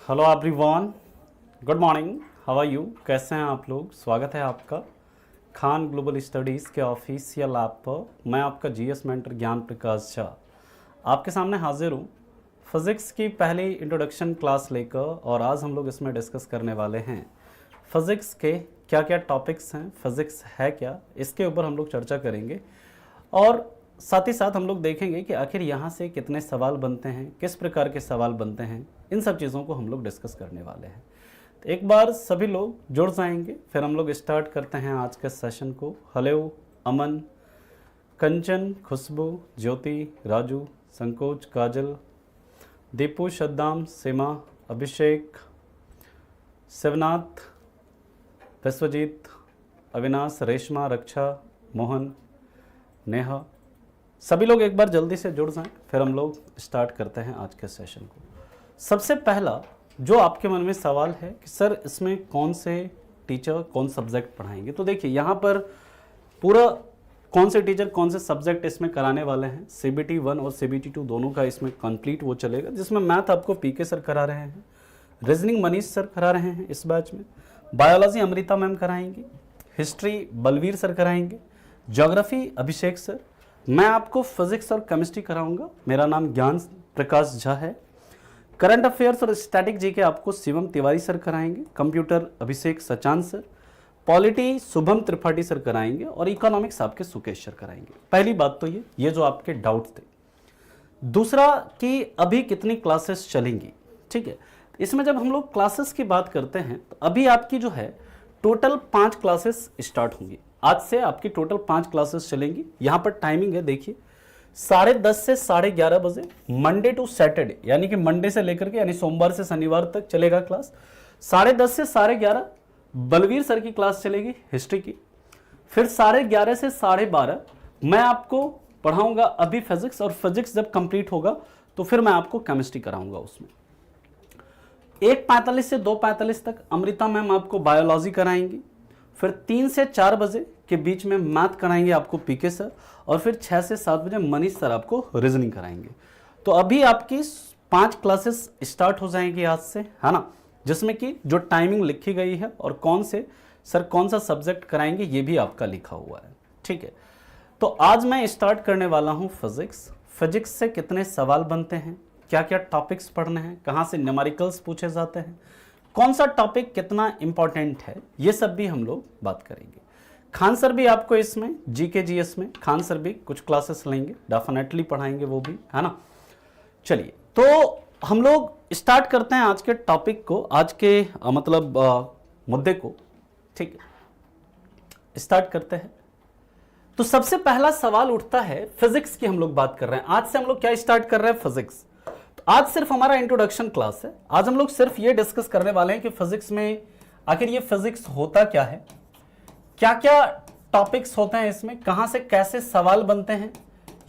Hello everyone, good morning, how are you? कैसे हैं आप लोग? स्वागत है आपका खान ग्लोबल स्टडीज़ के ऑफिशियल ऐप पर। मैं आपका जीएस मेंटर ज्ञान प्रकाश झा आपके सामने हाजिर हूँ फिज़िक्स की पहली इंट्रोडक्शन क्लास लेकर। और आज हम लोग इसमें डिस्कस करने वाले हैं फिज़िक्स के क्या क्या टॉपिक्स हैं, फिज़िक्स है क्या, इसके ऊपर हम लोग चर्चा करेंगे। और साथ ही साथ हम लोग देखेंगे कि आखिर यहाँ से कितने सवाल बनते हैं, किस प्रकार के सवाल बनते हैं, इन सब चीज़ों को हम लोग डिस्कस करने वाले हैं। तो एक बार सभी लोग जुड़ जाएंगे, फिर हम लोग स्टार्ट करते हैं आज के सेशन को। हेलो अमन, कंचन, खुशबू, ज्योति, राजू, संकोच, काजल, दीपू, सद्दाम, सीमा, अभिषेक, शिवनाथ, विश्वजीत, अविनाश, रेशमा, रक्षा, मोहन, नेहा, सभी लोग एक बार जल्दी से जुड़ जाएं, फिर हम लोग स्टार्ट करते हैं आज के सेशन को। सबसे पहला जो आपके मन में सवाल है कि सर इसमें कौन से टीचर कौन सब्जेक्ट पढ़ाएंगे, तो देखिए यहाँ पर पूरा कौन से टीचर कौन से सब्जेक्ट इसमें कराने वाले हैं। CBT 1 और CBT 2 दोनों का इसमें कंप्लीट वो चलेगा, जिसमें मैथ आपको PK सर करा रहे हैं, रीजनिंग मनीष सर करा रहे हैं इस बैच में, बायोलॉजी अमृता मैम कराएंगी, हिस्ट्री बलवीर सर कराएंगे, ज्योग्राफी अभिषेक सर, मैं आपको फिजिक्स और केमिस्ट्री कराऊंगा, मेरा नाम ज्ञान प्रकाश झा है। करंट अफेयर्स और स्टैटिक जीके आपको शिवम तिवारी सर कराएंगे, computer Abhishek Sachan sir, polity Shubham Tripathi sir कराएंगे और इकोनॉमिक्स आपके सुकेश सर कराएंगे। पहली बात तो ये जो आपके डाउट्स थे। दूसरा कि अभी कितनी क्लासेस चलेंगी, ठीक है। इसमें जब हम लोग क्लासेस की बात करते हैं तो अभी आपकी जो है टोटल 5 क्लासेस स्टार्ट होंगी। आज से आपकी टोटल 5 क्लासेस चलेंगी। यहाँ पर टाइमिंग है, देखिए 10:30 से 11:30 बजे, मंडे टू सैटरडे, यानी कि मंडे से लेकर के यानी सोमवार से शनिवार तक चलेगा क्लास। 10:30 से 11:30 बलवीर सर की क्लास चलेगी हिस्ट्री की। फिर 11:30 से 12:30 मैं आपको पढ़ाऊंगा अभी फिजिक्स, और फिजिक्स जब कंप्लीट होगा तो फिर मैं आपको केमिस्ट्री कराऊंगा उसमें। 1:45 से 2:45 तक अमृता मैम आपको बायोलॉजी कराएंगी। फिर 3 से 4 बजे के बीच में मैथ कराएंगे आपको PK सर, और फिर 6 से 7 बजे मनीष सर आपको रीजनिंग कराएंगे। तो अभी आपकी 5 क्लासेस स्टार्ट हो जाएंगी आज से, है ना, जिसमें कि जो टाइमिंग लिखी गई है और कौन से सर कौन सा सब्जेक्ट कराएंगे ये भी आपका लिखा हुआ है, ठीक है। तो आज मैं स्टार्ट करने वाला हूँ फिजिक्स। फिजिक्स से कितने सवाल बनते हैं, क्या क्या टॉपिक्स पढ़ने हैं, कहाँ से न्यूमेरिकल्स पूछे जाते हैं, कौन सा टॉपिक कितना इंपॉर्टेंट है, ये सब भी हम लोग बात करेंगे। खान सर भी आपको इसमें GK GS में खान सर भी कुछ क्लासेस लेंगे, डेफिनेटली पढ़ाएंगे वो भी, है ना। चलिए तो हम लोग स्टार्ट करते हैं आज के टॉपिक को, आज के मुद्दे को, ठीक है। स्टार्ट करते हैं। तो सबसे पहला सवाल उठता है, फिजिक्स की हम लोग बात कर रहे हैं। आज से हम लोग क्या स्टार्ट कर रहे हैं, फिजिक्स। तो आज सिर्फ हमारा इंट्रोडक्शन क्लास है। आज हम लोग सिर्फ ये डिस्कस करने वाले हैं कि फिजिक्स में आखिर ये फिजिक्स होता क्या है, क्या क्या टॉपिक्स होते हैं इसमें, कहां से कैसे सवाल बनते हैं,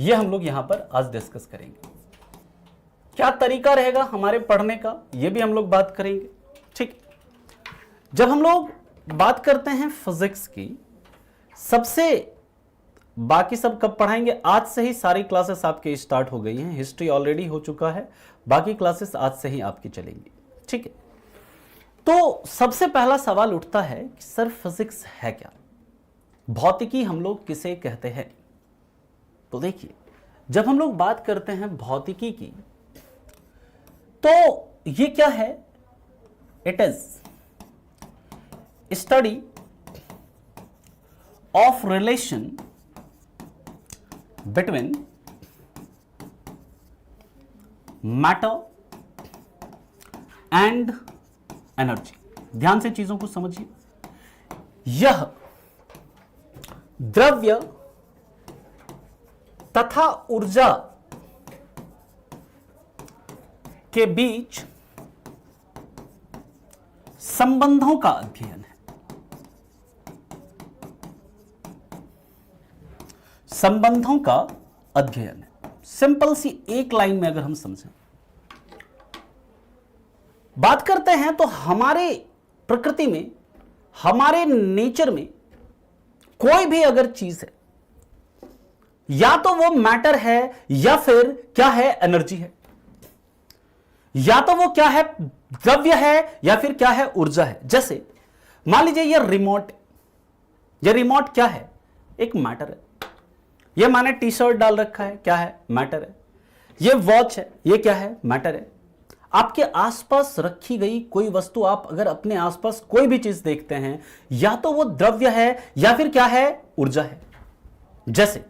ये हम लोग यहां पर आज डिस्कस करेंगे। क्या तरीका रहेगा हमारे पढ़ने का, ये भी हम लोग बात करेंगे, ठीक। जब हम लोग बात करते हैं फिजिक्स की, सबसे बाकी सब कब पढ़ाएंगे, आज से ही सारी क्लासेस आपकी स्टार्ट हो गई हैं। हिस्ट्री ऑलरेडी हो चुका है, बाकी क्लासेस आज से ही आपकी चलेंगी, ठीक है। तो सबसे पहला सवाल उठता है कि सर फिजिक्स है क्या, भौतिकी हम लोग किसे कहते हैं। तो देखिए जब हम लोग बात करते हैं भौतिकी की, तो ये क्या है, it is study of relation between matter and energy. ध्यान से चीजों को समझिए। यह द्रव्य तथा ऊर्जा के बीच संबंधों का अध्ययन है। संबंधों का अध्ययन है। सिंपल सी एक लाइन में अगर हम समझें, बात करते हैं तो हमारे प्रकृति में, हमारे नेचर में कोई भी अगर चीज है, या तो वो मैटर है या फिर क्या है, एनर्जी है। या तो वो क्या है, द्रव्य है, या फिर क्या है, ऊर्जा है। जैसे मान लीजिए ये रिमोट, ये रिमोट क्या है, एक मैटर है। ये मैंने टी शर्ट डाल रखा है, क्या है, मैटर है। ये वॉच है, ये क्या है, मैटर है। आपके आसपास रखी गई कोई वस्तु, आप अगर अपने आसपास कोई भी चीज देखते हैं, या तो वो द्रव्य है या फिर क्या है, ऊर्जा है। जैसे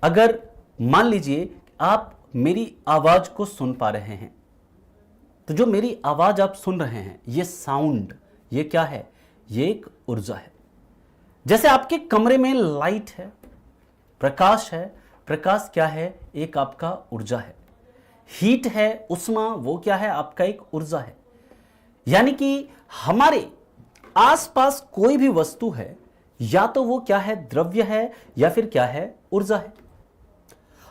अगर मान लीजिए आप मेरी आवाज को सुन पा रहे हैं, तो जो मेरी आवाज आप सुन रहे हैं, ये साउंड, ये क्या है, ये एक ऊर्जा है। जैसे आपके कमरे में लाइट है, प्रकाश है, प्रकाश क्या है, एक आपका ऊर्जा है। हीट है, उष्मा, वो क्या है, आपका एक ऊर्जा है। यानी कि हमारे आसपास कोई भी वस्तु है, या तो वो क्या है, द्रव्य है, या फिर क्या है, ऊर्जा है।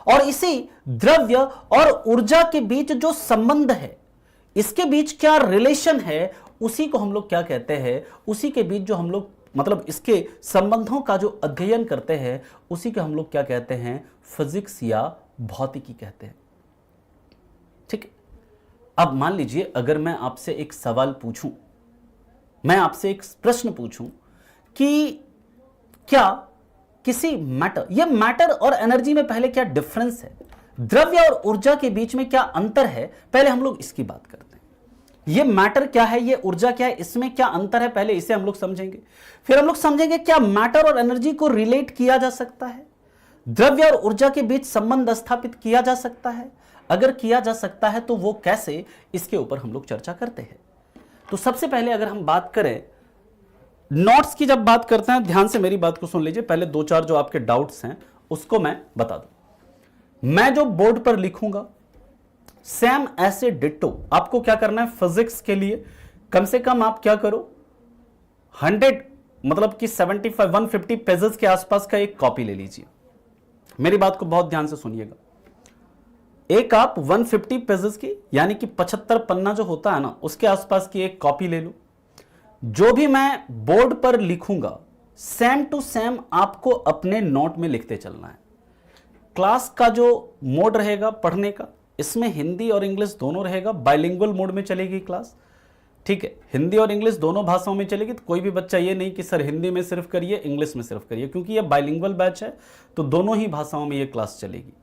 और इसी द्रव्य और ऊर्जा के बीच जो संबंध है, इसके बीच क्या रिलेशन है, उसी को हम लोग क्या कहते हैं, उसी के बीच जो हम लोग मतलब इसके संबंधों का जो अध्ययन करते हैं, उसी के हम लोग क्या कहते हैं, फिजिक्स या भौतिकी कहते हैं। ठीक है। अब मान लीजिए अगर मैं आपसे एक सवाल पूछूं, मैं आपसे एक प्रश्न पूछूं कि क्या किसी मैटर, ये मैटर और एनर्जी में पहले क्या डिफरेंस है, द्रव्य और ऊर्जा के बीच में क्या अंतर है, पहले हम लोग इसकी बात करते हैं। ये मैटर क्या है, ये ऊर्जा क्या है, इसमें क्या अंतर है, पहले इसे हम लोग समझेंगे। फिर हम लोग समझेंगे क्या मैटर और एनर्जी को रिलेट किया जा सकता है, द्रव्य और ऊर्जा के बीच संबंध स्थापित किया जा सकता है, अगर किया जा सकता है तो वो कैसे, इसके ऊपर हम लोग चर्चा करते हैं। तो सबसे पहले अगर हम बात करें नोट्स की, जब बात करते हैं ध्यान से मेरी बात को सुन लीजिए। पहले दो चार जो आपके डाउट्स हैं उसको मैं बता दूं। मैं जो बोर्ड पर लिखूंगा सेम ऐसे डिट्टो आपको क्या करना है, फिजिक्स के लिए कम से कम आप क्या करो, 100 मतलब कि 75 150 पेजेस के आसपास का एक कॉपी ले लीजिए। मेरी बात को बहुत ध्यान से सुनिएगा। एक आप 150 पेजेस की यानी कि 75 पन्ना जो होता है ना, उसके आसपास की एक कॉपी ले लो। जो भी मैं बोर्ड पर लिखूंगा सेम टू सेम आपको अपने नोट में लिखते चलना है। क्लास का जो मोड रहेगा पढ़ने का, इसमें हिंदी और इंग्लिश दोनों रहेगा, बाइलिंगुअल मोड में चलेगी क्लास। ठीक है, हिंदी और इंग्लिश दोनों भाषाओं में चलेगी। तो कोई भी बच्चा ये नहीं कि सर हिंदी में सिर्फ करिए, इंग्लिश में सिर्फ करिए, क्योंकि ये बाइलिंगुअल बैच है तो दोनों ही भाषाओं में ये क्लास चलेगी।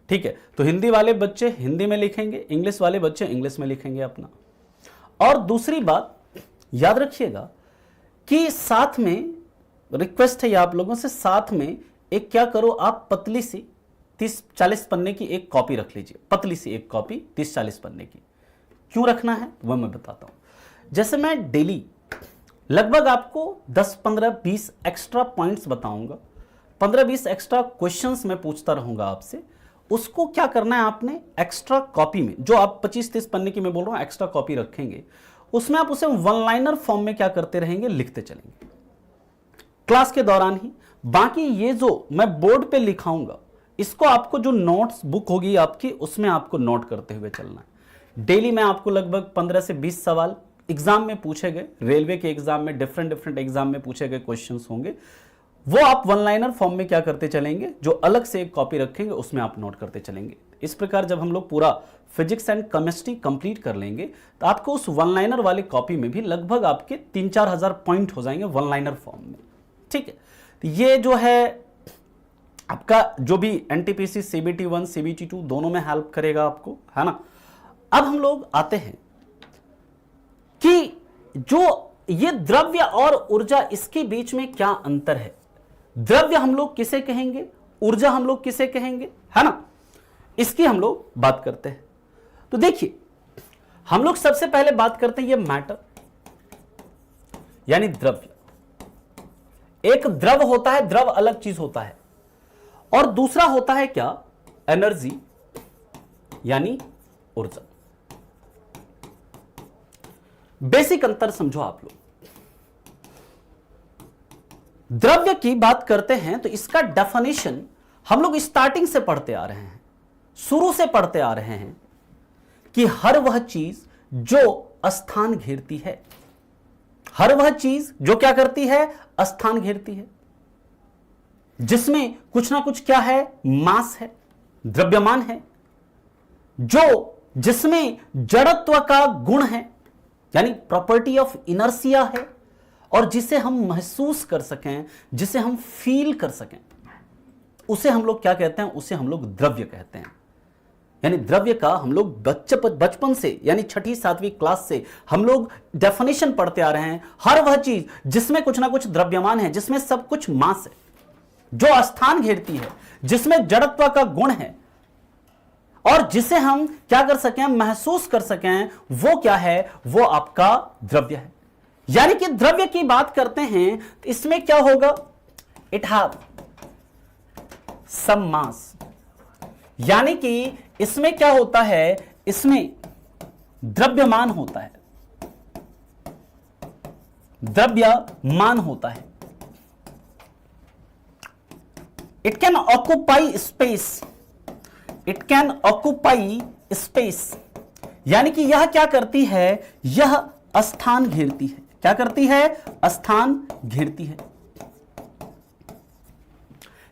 ठीक है, तो हिंदी वाले बच्चे हिंदी में लिखेंगे, इंग्लिश वाले बच्चे इंग्लिश में लिखेंगे अपना। और दूसरी बात याद रखिएगा कि साथ में रिक्वेस्ट है ये आप लोगों से, साथ में एक क्या करो, आप पतली सी 30-40 पन्ने की एक कॉपी रख लीजिए। पतली सी एक कॉपी 30-40 पन्ने की क्यों रखना है वह मैं बताता हूं। जैसे मैं डेली लगभग आपको 10-15-20 एक्स्ट्रा पॉइंट्स बताऊंगा, 15-20 एक्स्ट्रा क्वेश्चंस मैं पूछता रहूंगा आपसे। उसको क्या करना है आपने, एक्स्ट्रा कॉपी में जो आप 25-30 पन्ने की मैं बोल रहा हूं एक्स्ट्रा कॉपी रखेंगे, उसमें आप उसे वन लाइनर फॉर्म में क्या करते रहेंगे, लिखते चलेंगे क्लास के दौरान ही। बाकी ये जो मैं बोर्ड पे लिखाऊंगा, इसको आपको जो नोट्स बुक होगी आपकी, उसमें आपको नोट करते हुए चलना है। डेली मैं आपको लगभग 15 से 20 सवाल एग्जाम में पूछे गए, रेलवे के एग्जाम में, डिफरेंट एग्जाम में पूछे गए क्वेश्चंस होंगे, वो आप वन लाइनर फॉर्म में क्या करते चलेंगे, जो अलग से एक कॉपी रखेंगे उसमें आप नोट करते चलेंगे। इस प्रकार जब हम लोग पूरा फिजिक्स एंड केमिस्ट्री कंप्लीट कर लेंगे, तो आपको उस वन लाइनर वाली कॉपी में भी लगभग आपके 3-4 हजार पॉइंट हो जाएंगे वन लाइनर फॉर्म में। ठीक है, तो ये जो है आपका जो भी एनटीपीसी सीबीटी 1 सीबीटी 2 दोनों में हेल्प करेगा आपको, है ना। अब हम लोग आते हैं कि जो ये द्रव्य और ऊर्जा, इसके बीच में क्या अंतर है। द्रव्य हम लोग किसे कहेंगे, ऊर्जा हम लोग किसे कहेंगे, है ना, इसकी हम लोग बात करते हैं। तो देखिए हम लोग सबसे पहले बात करते हैं ये मैटर यानी द्रव्य। एक द्रव होता है, द्रव अलग चीज होता है, और दूसरा होता है क्या, एनर्जी यानी ऊर्जा। बेसिक अंतर समझो आप लोग। द्रव्य की बात करते हैं तो इसका डेफिनेशन हम लोग स्टार्टिंग से पढ़ते आ रहे हैं, शुरू से पढ़ते आ रहे हैं कि हर वह चीज जो स्थान घेरती है, हर वह चीज जो क्या करती है, स्थान घेरती है, जिसमें कुछ ना कुछ क्या है, मास है, द्रव्यमान है, जो जिसमें जड़त्व का गुण है, यानी प्रॉपर्टी ऑफ इनर्सिया है, और जिसे हम महसूस कर सकें, जिसे हम फील कर सकें, उसे हम लोग क्या कहते हैं? उसे हम लोग द्रव्य कहते हैं। यानी द्रव्य का हम लोग बचपन से, यानी छठी सातवीं क्लास से हम लोग डेफिनेशन पढ़ते आ रहे हैं। हर वह चीज जिसमें कुछ ना कुछ द्रव्यमान है, जिसमें सब कुछ मास है, जो स्थान घेरती है, जिसमें जड़त्व का गुण है, और जिसे हम क्या कर सकें? महसूस कर सकें, वो क्या है? वो आपका द्रव्य है। यानी कि द्रव्य की बात करते हैं तो इसमें क्या होगा? इट हैव सम मास। यानी कि इसमें क्या होता है? इसमें द्रव्यमान होता है, द्रव्यमान होता है। It can occupy space, it can occupy space. यानी कि यह क्या करती है? यह स्थान घेरती है। क्या करती है? स्थान घेरती है।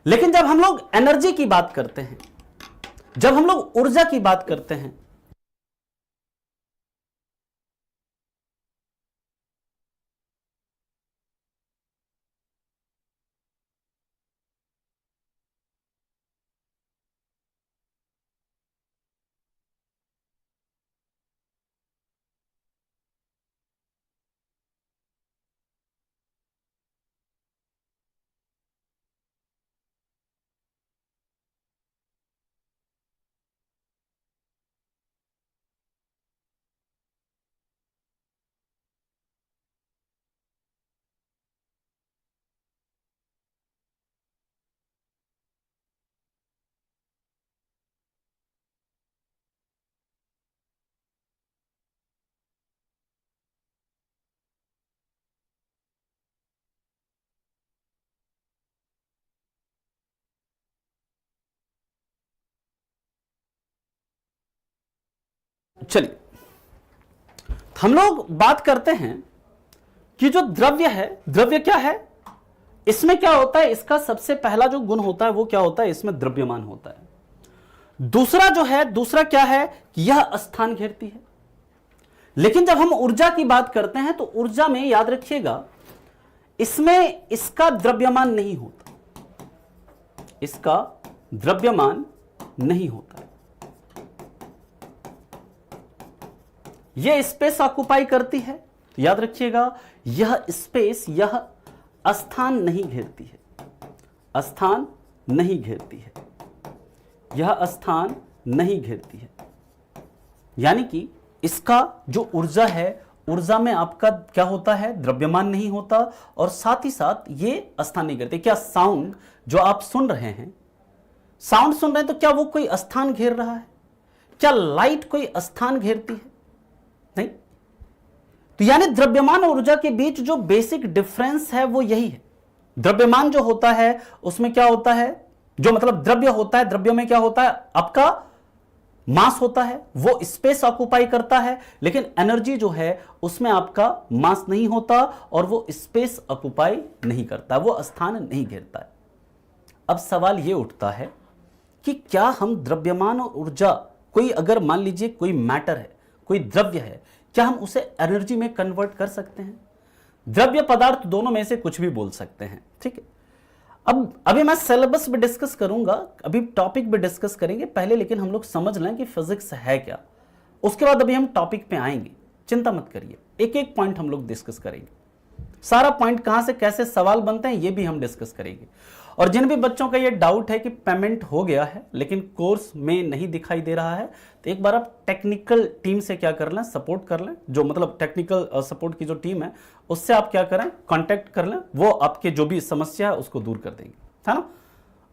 लेकिन जब हम लोग एनर्जी की बात करते हैं, जब हम लोग ऊर्जा की बात करते हैं, चलिए हम लोग बात करते हैं कि जो द्रव्य है, द्रव्य क्या है? इसमें क्या होता है? इसका सबसे पहला जो गुण होता है वो क्या होता है? इसमें द्रव्यमान होता है। दूसरा जो है, दूसरा क्या है? कि यह स्थान घेरती है। लेकिन जब हम ऊर्जा की बात करते हैं तो ऊर्जा में याद रखिएगा, इसमें इसका द्रव्यमान नहीं होता, इसका द्रव्यमान नहीं होता। यह स्पेस ऑक्युपाई करती है, तो याद रखिएगा यह स्पेस, यह स्थान नहीं घेरती है, स्थान नहीं घेरती है, यह स्थान नहीं घेरती है। यानी कि इसका जो ऊर्जा है, ऊर्जा में आपका क्या होता है? द्रव्यमान नहीं होता, और साथ ही साथ ये स्थान नहीं घेरते। क्या साउंड जो आप सुन रहे हैं, साउंड सुन रहे हैं, तो क्या वो कोई स्थान घेर रहा है? क्या लाइट कोई स्थान घेरती है? नहीं। तो यानी द्रव्यमान और ऊर्जा के बीच जो बेसिक डिफरेंस है वो यही है। द्रव्यमान जो होता है उसमें क्या होता है? जो मतलब द्रव्य होता है, द्रव्य में क्या होता है? आपका मास होता है, वो स्पेस ऑक्युपाई करता है। लेकिन एनर्जी जो है उसमें आपका मास नहीं होता और वो स्पेस ऑक्युपाई नहीं करता, वो स्थान नहीं घेरता है। अब सवाल ये उठता है कि क्या हम द्रव्यमान और ऊर्जा, कोई अगर मान लीजिए कोई मैटर है, कोई द्रव्य है, क्या हम उसे एनर्जी में कन्वर्ट कर सकते हैं? द्रव्य पदार्थ दोनों में से कुछ भी बोल सकते हैं, ठीक है। अब अभी मैं सिलेबस भी डिस्कस करूंगा, अभी टॉपिक भी डिस्कस करेंगे पहले, लेकिन हम लोग समझ लें कि फिजिक्स है क्या, उसके बाद अभी हम टॉपिक पे आएंगे। चिंता मत करिए, एक एक पॉइंट हम लोग डिस्कस करेंगे, सारा पॉइंट कहां से कैसे सवाल बनते हैं ये भी हम डिस्कस करेंगे। और जिन भी बच्चों का ये डाउट है कि पेमेंट हो गया है लेकिन कोर्स में नहीं दिखाई दे रहा है, तो एक बार आप टेक्निकल टीम से क्या कर लें, सपोर्ट कर लें, जो मतलब टेक्निकल सपोर्ट की जो टीम है उससे आप क्या करें, कांटेक्ट कर लें, वो आपके जो भी समस्या है उसको दूर कर देंगे, है ना।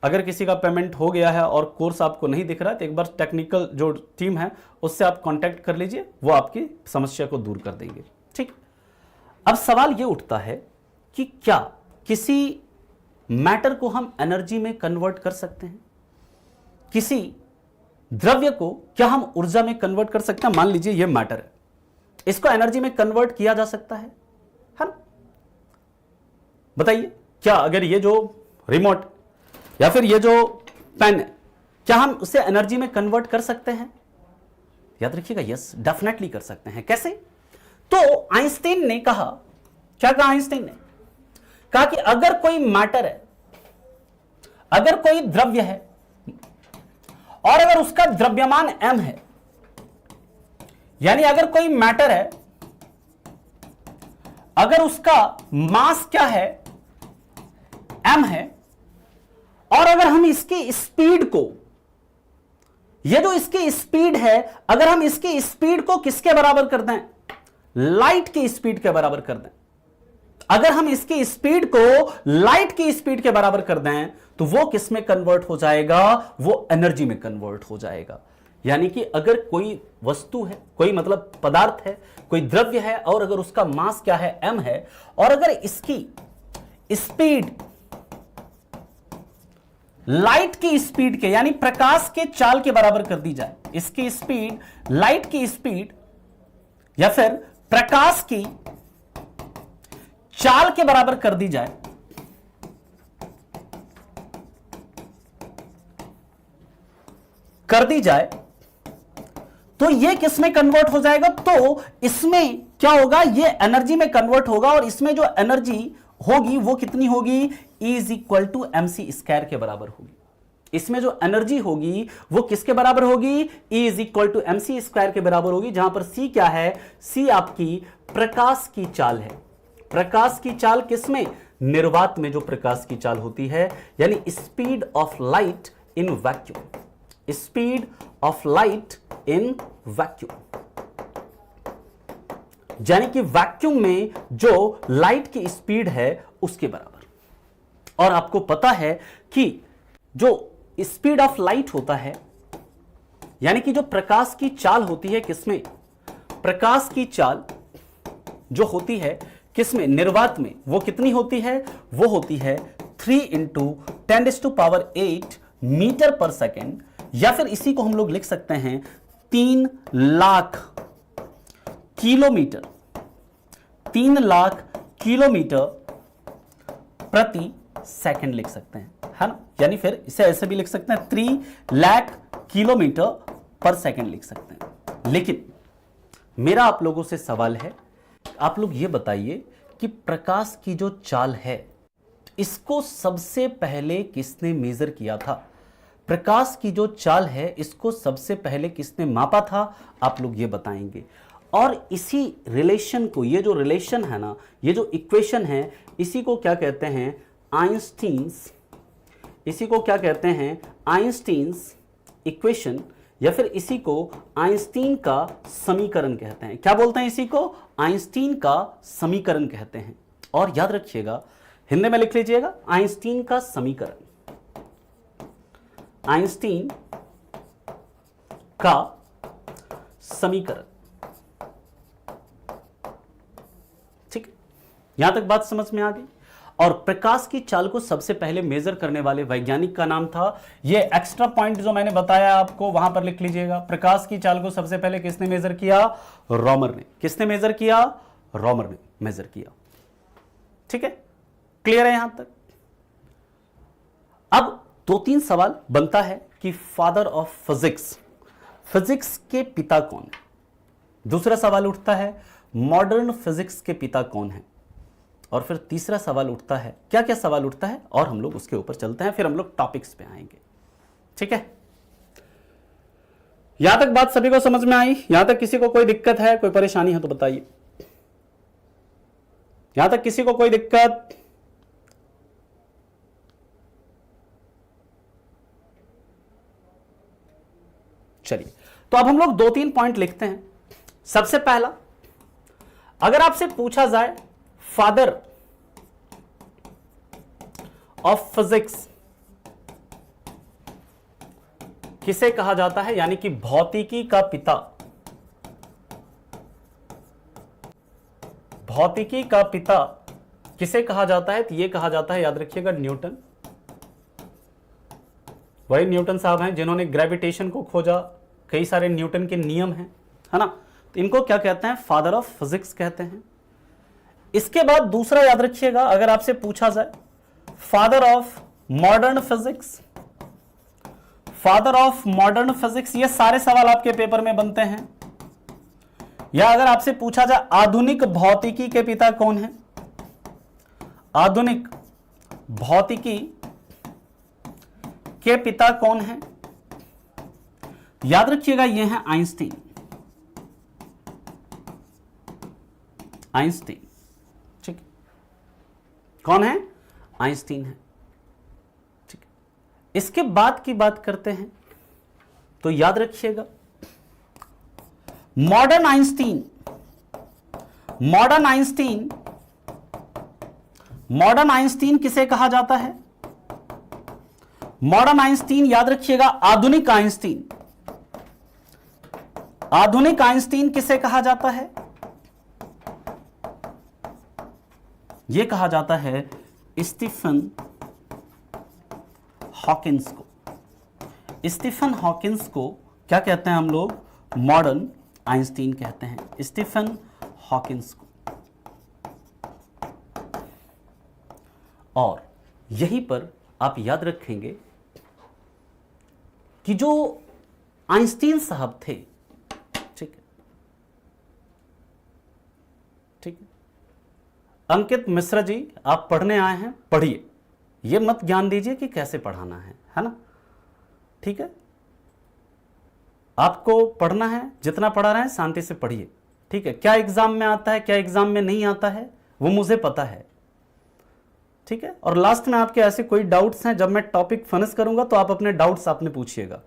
अगर किसी का पेमेंट हो गया है और कोर्स आपको नहीं दिख रहा है तो एक बार टेक्निकल जो टीम है उससे आप कांटेक्ट कर लीजिए, वो आपकी समस्या को दूर कर देंगे, ठीक। अब सवाल ये उठता है कि क्या किसी मैटर को हम एनर्जी में कन्वर्ट कर सकते हैं? किसी द्रव्य को क्या हम ऊर्जा में कन्वर्ट कर सकते हैं? मान लीजिए ये मैटर है, इसको एनर्जी में कन्वर्ट किया जा सकता है ना? बताइए, क्या अगर ये जो रिमोट या फिर ये जो पेन है, क्या हम उसे एनर्जी में कन्वर्ट कर सकते हैं? याद रखिएगा, यस डेफिनेटली कर सकते हैं। कैसे? तो आइंस्टीन ने कहा, क्या कहा आइंस्टीन ने? कहा कि अगर कोई मैटर है, अगर कोई द्रव्य है और अगर उसका द्रव्यमान m है, यानी अगर कोई मैटर है, अगर उसका मास क्या है, m है, और अगर हम इसकी स्पीड को, ये जो इसकी स्पीड है, अगर हम इसकी स्पीड को किसके बराबर कर दें? लाइट की स्पीड के बराबर कर दें। अगर हम इसकी स्पीड को लाइट की स्पीड के बराबर कर दें तो वो किस में कन्वर्ट हो जाएगा? वो एनर्जी में कन्वर्ट हो जाएगा। यानी कि अगर कोई वस्तु है, कोई मतलब पदार्थ है, कोई द्रव्य है, और अगर उसका मास क्या है, m है, और अगर इसकी स्पीड लाइट की स्पीड के, यानी प्रकाश के चाल के बराबर कर दी जाए, इसकी स्पीड लाइट की स्पीड या फिर प्रकाश की चाल के बराबर कर दी जाए, तो ये किस में कन्वर्ट हो जाएगा? तो इसमें क्या होगा? ये एनर्जी में कन्वर्ट होगा, और इसमें जो एनर्जी होगी वो कितनी होगी? E is equal to mc square के बराबर होगी। इसमें जो एनर्जी होगी वो किसके बराबर होगी? E is equal to mc square के बराबर होगी, जहां पर c क्या है? c आपकी प्रकाश की चाल है। प्रकाश की चाल किसमें? निर्वात में जो प्रकाश की चाल होती है, यानी speed of light in vacuum. Speed of light in vacuum, यानी कि वैक्यूम में जो लाइट की स्पीड है उसके बराबर। और आपको पता है कि जो स्पीड ऑफ लाइट होता है, यानी कि जो प्रकाश की चाल होती है किसमें? प्रकाश की चाल जो होती है किसमें? निर्वात में। वो कितनी होती है? वो होती है 3 × 10⁸ मीटर पर सेकेंड, या फिर इसी को हम लोग लिख सकते हैं 3 लाख किलोमीटर, 3 लाख किलोमीटर प्रति सेकंड लिख सकते हैं, है ना? यानी फिर इसे ऐसे भी लिख सकते हैं 3 लाख किलोमीटर पर सेकंड लिख सकते हैं। लेकिन मेरा आप लोगों से सवाल है, आप लोग ये बताइए कि प्रकाश की जो चाल है इसको सबसे पहले किसने मेजर किया था? प्रकाश की जो चाल है इसको सबसे पहले किसने मापा था? आप लोग ये बताएंगे। और इसी रिलेशन को, ये जो रिलेशन है ना, ये जो इक्वेशन है, इसी को क्या कहते हैं? आइंस्टीन्स, इसी को क्या कहते हैं? आइंस्टीन्स इक्वेशन, या फिर इसी को आइंस्टीन का समीकरण कहते हैं। क्या बोलते हैं इसी को? आइंस्टीन का समीकरण कहते हैं। और याद रखिएगा, हिंदी में लिख लीजिएगा, आइंस्टीन का समीकरण, आइंस्टीन का समीकरण। ठीक है, यहां तक बात समझ में आ गई। और प्रकाश की चाल को सबसे पहले मेजर करने वाले वैज्ञानिक का नाम था, ये एक्स्ट्रा पॉइंट जो मैंने बताया आपको वहां पर लिख लीजिएगा। प्रकाश की चाल को सबसे पहले किसने मेजर किया? रॉमर ने। किसने मेजर किया? रॉमर ने मेजर किया। ठीक है, क्लियर है यहां तक? अब 2-3 सवाल बनता है कि फादर ऑफ फिजिक्स, फिजिक्स के पिता कौन है? दूसरा सवाल उठता है मॉडर्न फिजिक्स के पिता कौन है? और फिर तीसरा सवाल उठता है, क्या क्या सवाल उठता है, और हम लोग उसके ऊपर चलते हैं, फिर हम लोग टॉपिक्स पे आएंगे। ठीक है, यहां तक बात सभी को समझ में आई? यहां तक किसी को कोई दिक्कत है, कोई परेशानी है तो बताइए। यहां तक किसी को कोई दिक्कत? चलिए, तो अब हम लोग 2-3 पॉइंट लिखते हैं। सबसे पहला, अगर आपसे पूछा जाए फादर ऑफ फिजिक्स किसे कहा जाता है, यानी कि भौतिकी का पिता, भौतिकी का पिता किसे कहा जाता है? तो यह कहा जाता है, याद रखिएगा, न्यूटन। वही न्यूटन साहब हैं जिन्होंने ग्रेविटेशन को खोजा, कई सारे न्यूटन के नियम हैं, है ना? तो इनको क्या कहते हैं? फादर ऑफ फिजिक्स कहते हैं। इसके बाद दूसरा याद रखिएगा, अगर आपसे पूछा जाए father of modern physics, father of modern physics, ये सारे सवाल आपके पेपर में बनते हैं। या अगर आपसे पूछा जाए आधुनिक भौतिकी के पिता कौन है, आधुनिक भौतिकी के पिता कौन है, याद रखिएगा ये है आइंस्टीन। आइंस्टीन, ठीक है, कौन है, आइंस्टीन है, ठीक है। इसके बाद की बात करते हैं तो याद रखिएगा modern Einstein, modern Einstein, modern Einstein किसे कहा जाता है, मॉडर्न आइंस्टीन याद रखिएगा आधुनिक आइंस्टीन, आधुनिक आइंस्टीन किसे कहा जाता है, यह कहा जाता है स्टीफन हॉकिंस को। स्टीफन हॉकिंस को क्या कहते हैं हम लोग, मॉडर्न आइंस्टीन कहते हैं, स्टीफन हॉकिंस को। और यहीं पर आप याद रखेंगे कि जो आइंस्टीन साहब थे, ठीक है, ठीक है, अंकित मिश्रा जी आप पढ़ने आए हैं, पढ़िए, ये मत ज्ञान दीजिए कि कैसे पढ़ाना है ना, ठीक है, आपको पढ़ना है, जितना पढ़ा रहे हैं शांति से पढ़िए, ठीक है। क्या एग्जाम में आता है, क्या एग्जाम में नहीं आता है, वो मुझे पता है, ठीक है। और लास्ट में आपके ऐसे कोई डाउट्स हैं, जब मैं टॉपिक फिनिश करूंगा तो आप अपने डाउट्स आपने पूछिएगा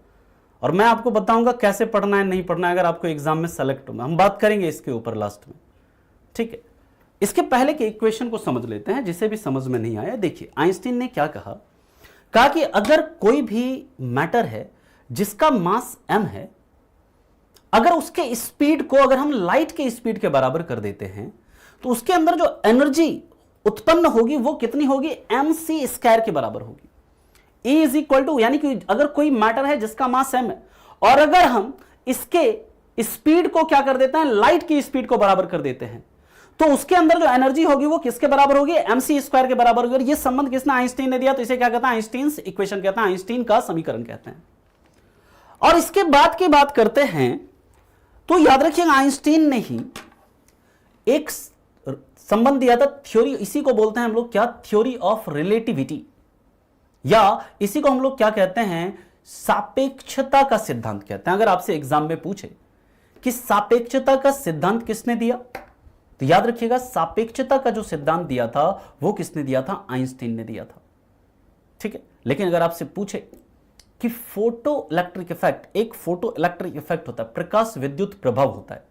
और मैं आपको बताऊंगा कैसे पढ़ना है, नहीं पढ़ना है, अगर आपको एग्जाम में सेलेक्ट होना, हम बात करेंगे इसके ऊपर लास्ट में, ठीक है। इसके पहले के इक्वेशन को समझ लेते हैं, जिसे भी समझ में नहीं आया। देखिए आइंस्टीन ने क्या कहा, कहा कि अगर कोई भी मैटर है जिसका मास m है, अगर उसके स्पीड को अगर हम लाइट के स्पीड के बराबर कर देते हैं तो उसके अंदर जो एनर्जी उत्पन्न होगी वो कितनी होगी, mc स्क्वायर के बराबर होगी। E इज इक्वल टू, यानी कि अगर कोई मैटर है जिसका मास m है और अगर हम इसके स्पीड को क्या कर देते हैं, लाइट की स्पीड को बराबर कर देते हैं, तो उसके अंदर जो एनर्जी होगी वो किसके बराबर होगी, mc स्क्वायर के बराबर होगी। और ये संबंध किसने, आइंस्टीन ने दिया, तो इसे क्या कहते हैं, आइंस्टीन्स इक्वेशन कहते हैं, आइंस्टीन का समीकरण कहते हैं। और इसके बाद की बात करते हैं तो याद रखिएगा आइंस्टीन ने ही एक संबंध दिया था, थ्योरी, इसी को बोलते हैं हम लोग क्या, थ्योरी ऑफ रिलेटिविटी, या इसी को हम लोग क्या कहते हैं, सापेक्षता का सिद्धांत कहते हैं। अगर आपसे एग्जाम में पूछे कि सापेक्षता का सिद्धांत किसने दिया, तो याद रखिएगा सापेक्षता का जो सिद्धांत दिया था वो किसने दिया था, आइंस्टीन ने दिया था, ठीक है। लेकिन अगर आपसे पूछे कि फोटो इलेक्ट्रिक इफेक्ट, एक फोटो इलेक्ट्रिक इफेक्ट होता है, प्रकाश विद्युत प्रभाव होता है,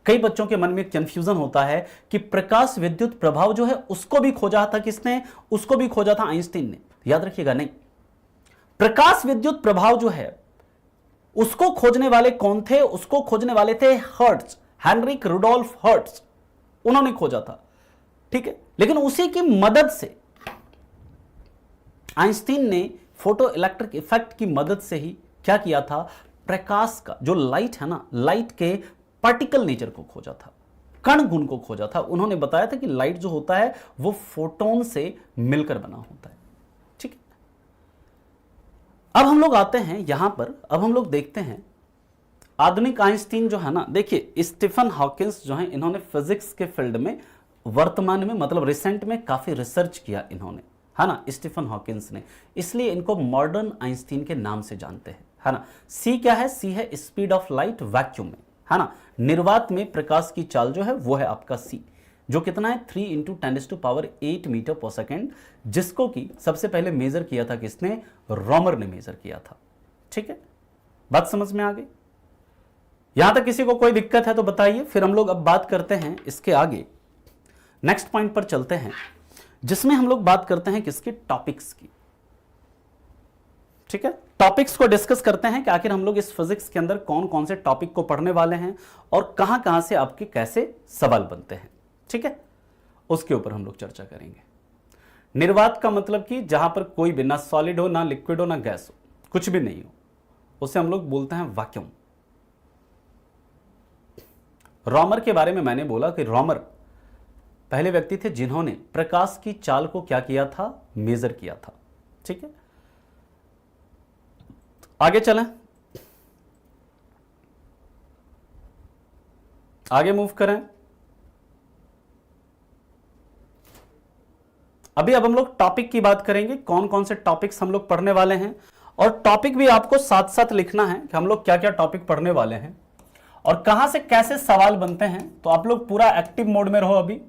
कई बच्चों के मन में कंफ्यूजन होता है कि प्रकाश विद्युत प्रभाव जो है उसको भी खोजा था किसने, उसको भी खोजा था आइंस्टीन ने। याद रखिएगा नहीं, प्रकाश विद्युत प्रभाव जो है उसको खोजने वाले कौन थे, उसको खोजने वाले थे हर्ट्ज, हेनरिक रुडोल्फ हर्ट्ज, उन्होंने खोजा था, ठीक है। लेकिन उसी की मदद से आइंस्टीन ने फोटो इलेक्ट्रिक इफेक्ट की मदद से ही क्या किया था, प्रकाश का जो लाइट है ना, लाइट के पार्टिकल नेचर को खोजा था, कण गुण को खोजा था। उन्होंने बताया था कि लाइट जो होता है वो फोटोन से मिलकर बना होता है, ठीक है। अब हम लोग आते हैं यहां पर, अब हम लोग देखते हैं आधुनिक आइंस्टीन जो है ना, देखिए स्टीफन हॉकिंस जो है, इन्होंने फिजिक्स के फील्ड में वर्तमान में मतलब रिसेंट में काफी रिसर्च किया इन्होंने, है ना, स्टीफन हॉकिंस ने, इसलिए इनको मॉडर्न आइंस्टीन के नाम से जानते हैं, है ना। सी क्या है, सी है स्पीड ऑफ लाइट वैक्यूम में, है ना, निर्वात में प्रकाश की चाल जो है वो है आपका सी, जो कितना है 3 × 10⁸ मीटर पर सेकेंड, जिसको कि सबसे पहले मेजर किया था किसने, रॉमर ने मेजर किया था, ठीक है। बात समझ में आ गई, यहां तक किसी को कोई दिक्कत है तो बताइए, फिर हम लोग अब बात करते हैं इसके आगे, नेक्स्ट पॉइंट पर चलते हैं, जिसमें हम लोग बात करते हैं किसकी, टॉपिक्स की, ठीक है। टॉपिक्स को डिस्कस करते हैं कि आखिर हम लोग इस फिजिक्स के अंदर कौन कौन से टॉपिक को पढ़ने वाले हैं और कहां कहां से आपके कैसे सवाल बनते हैं, ठीक है, उसके ऊपर हम लोग चर्चा करेंगे। निर्वात का मतलब कि जहां पर कोई भी ना सॉलिड हो, ना लिक्विड हो, ना गैस हो, कुछ भी नहीं हो, उसे हम लोग बोलते हैं वैक्यूम। रॉमर के बारे में मैंने बोला कि रॉमर पहले व्यक्ति थे जिन्होंने प्रकाश की चाल को क्या किया था, मेजर किया था, ठीक है। आगे चलें, आगे मूव करें। अब हम लोग टॉपिक की बात करेंगे, कौन कौन से टॉपिक्स हम लोग पढ़ने वाले हैं, और टॉपिक भी आपको साथ साथ लिखना है कि हम लोग क्या क्या टॉपिक पढ़ने वाले हैं और कहां से कैसे सवाल बनते हैं। तो आप लोग पूरा एक्टिव मोड में रहो। अभी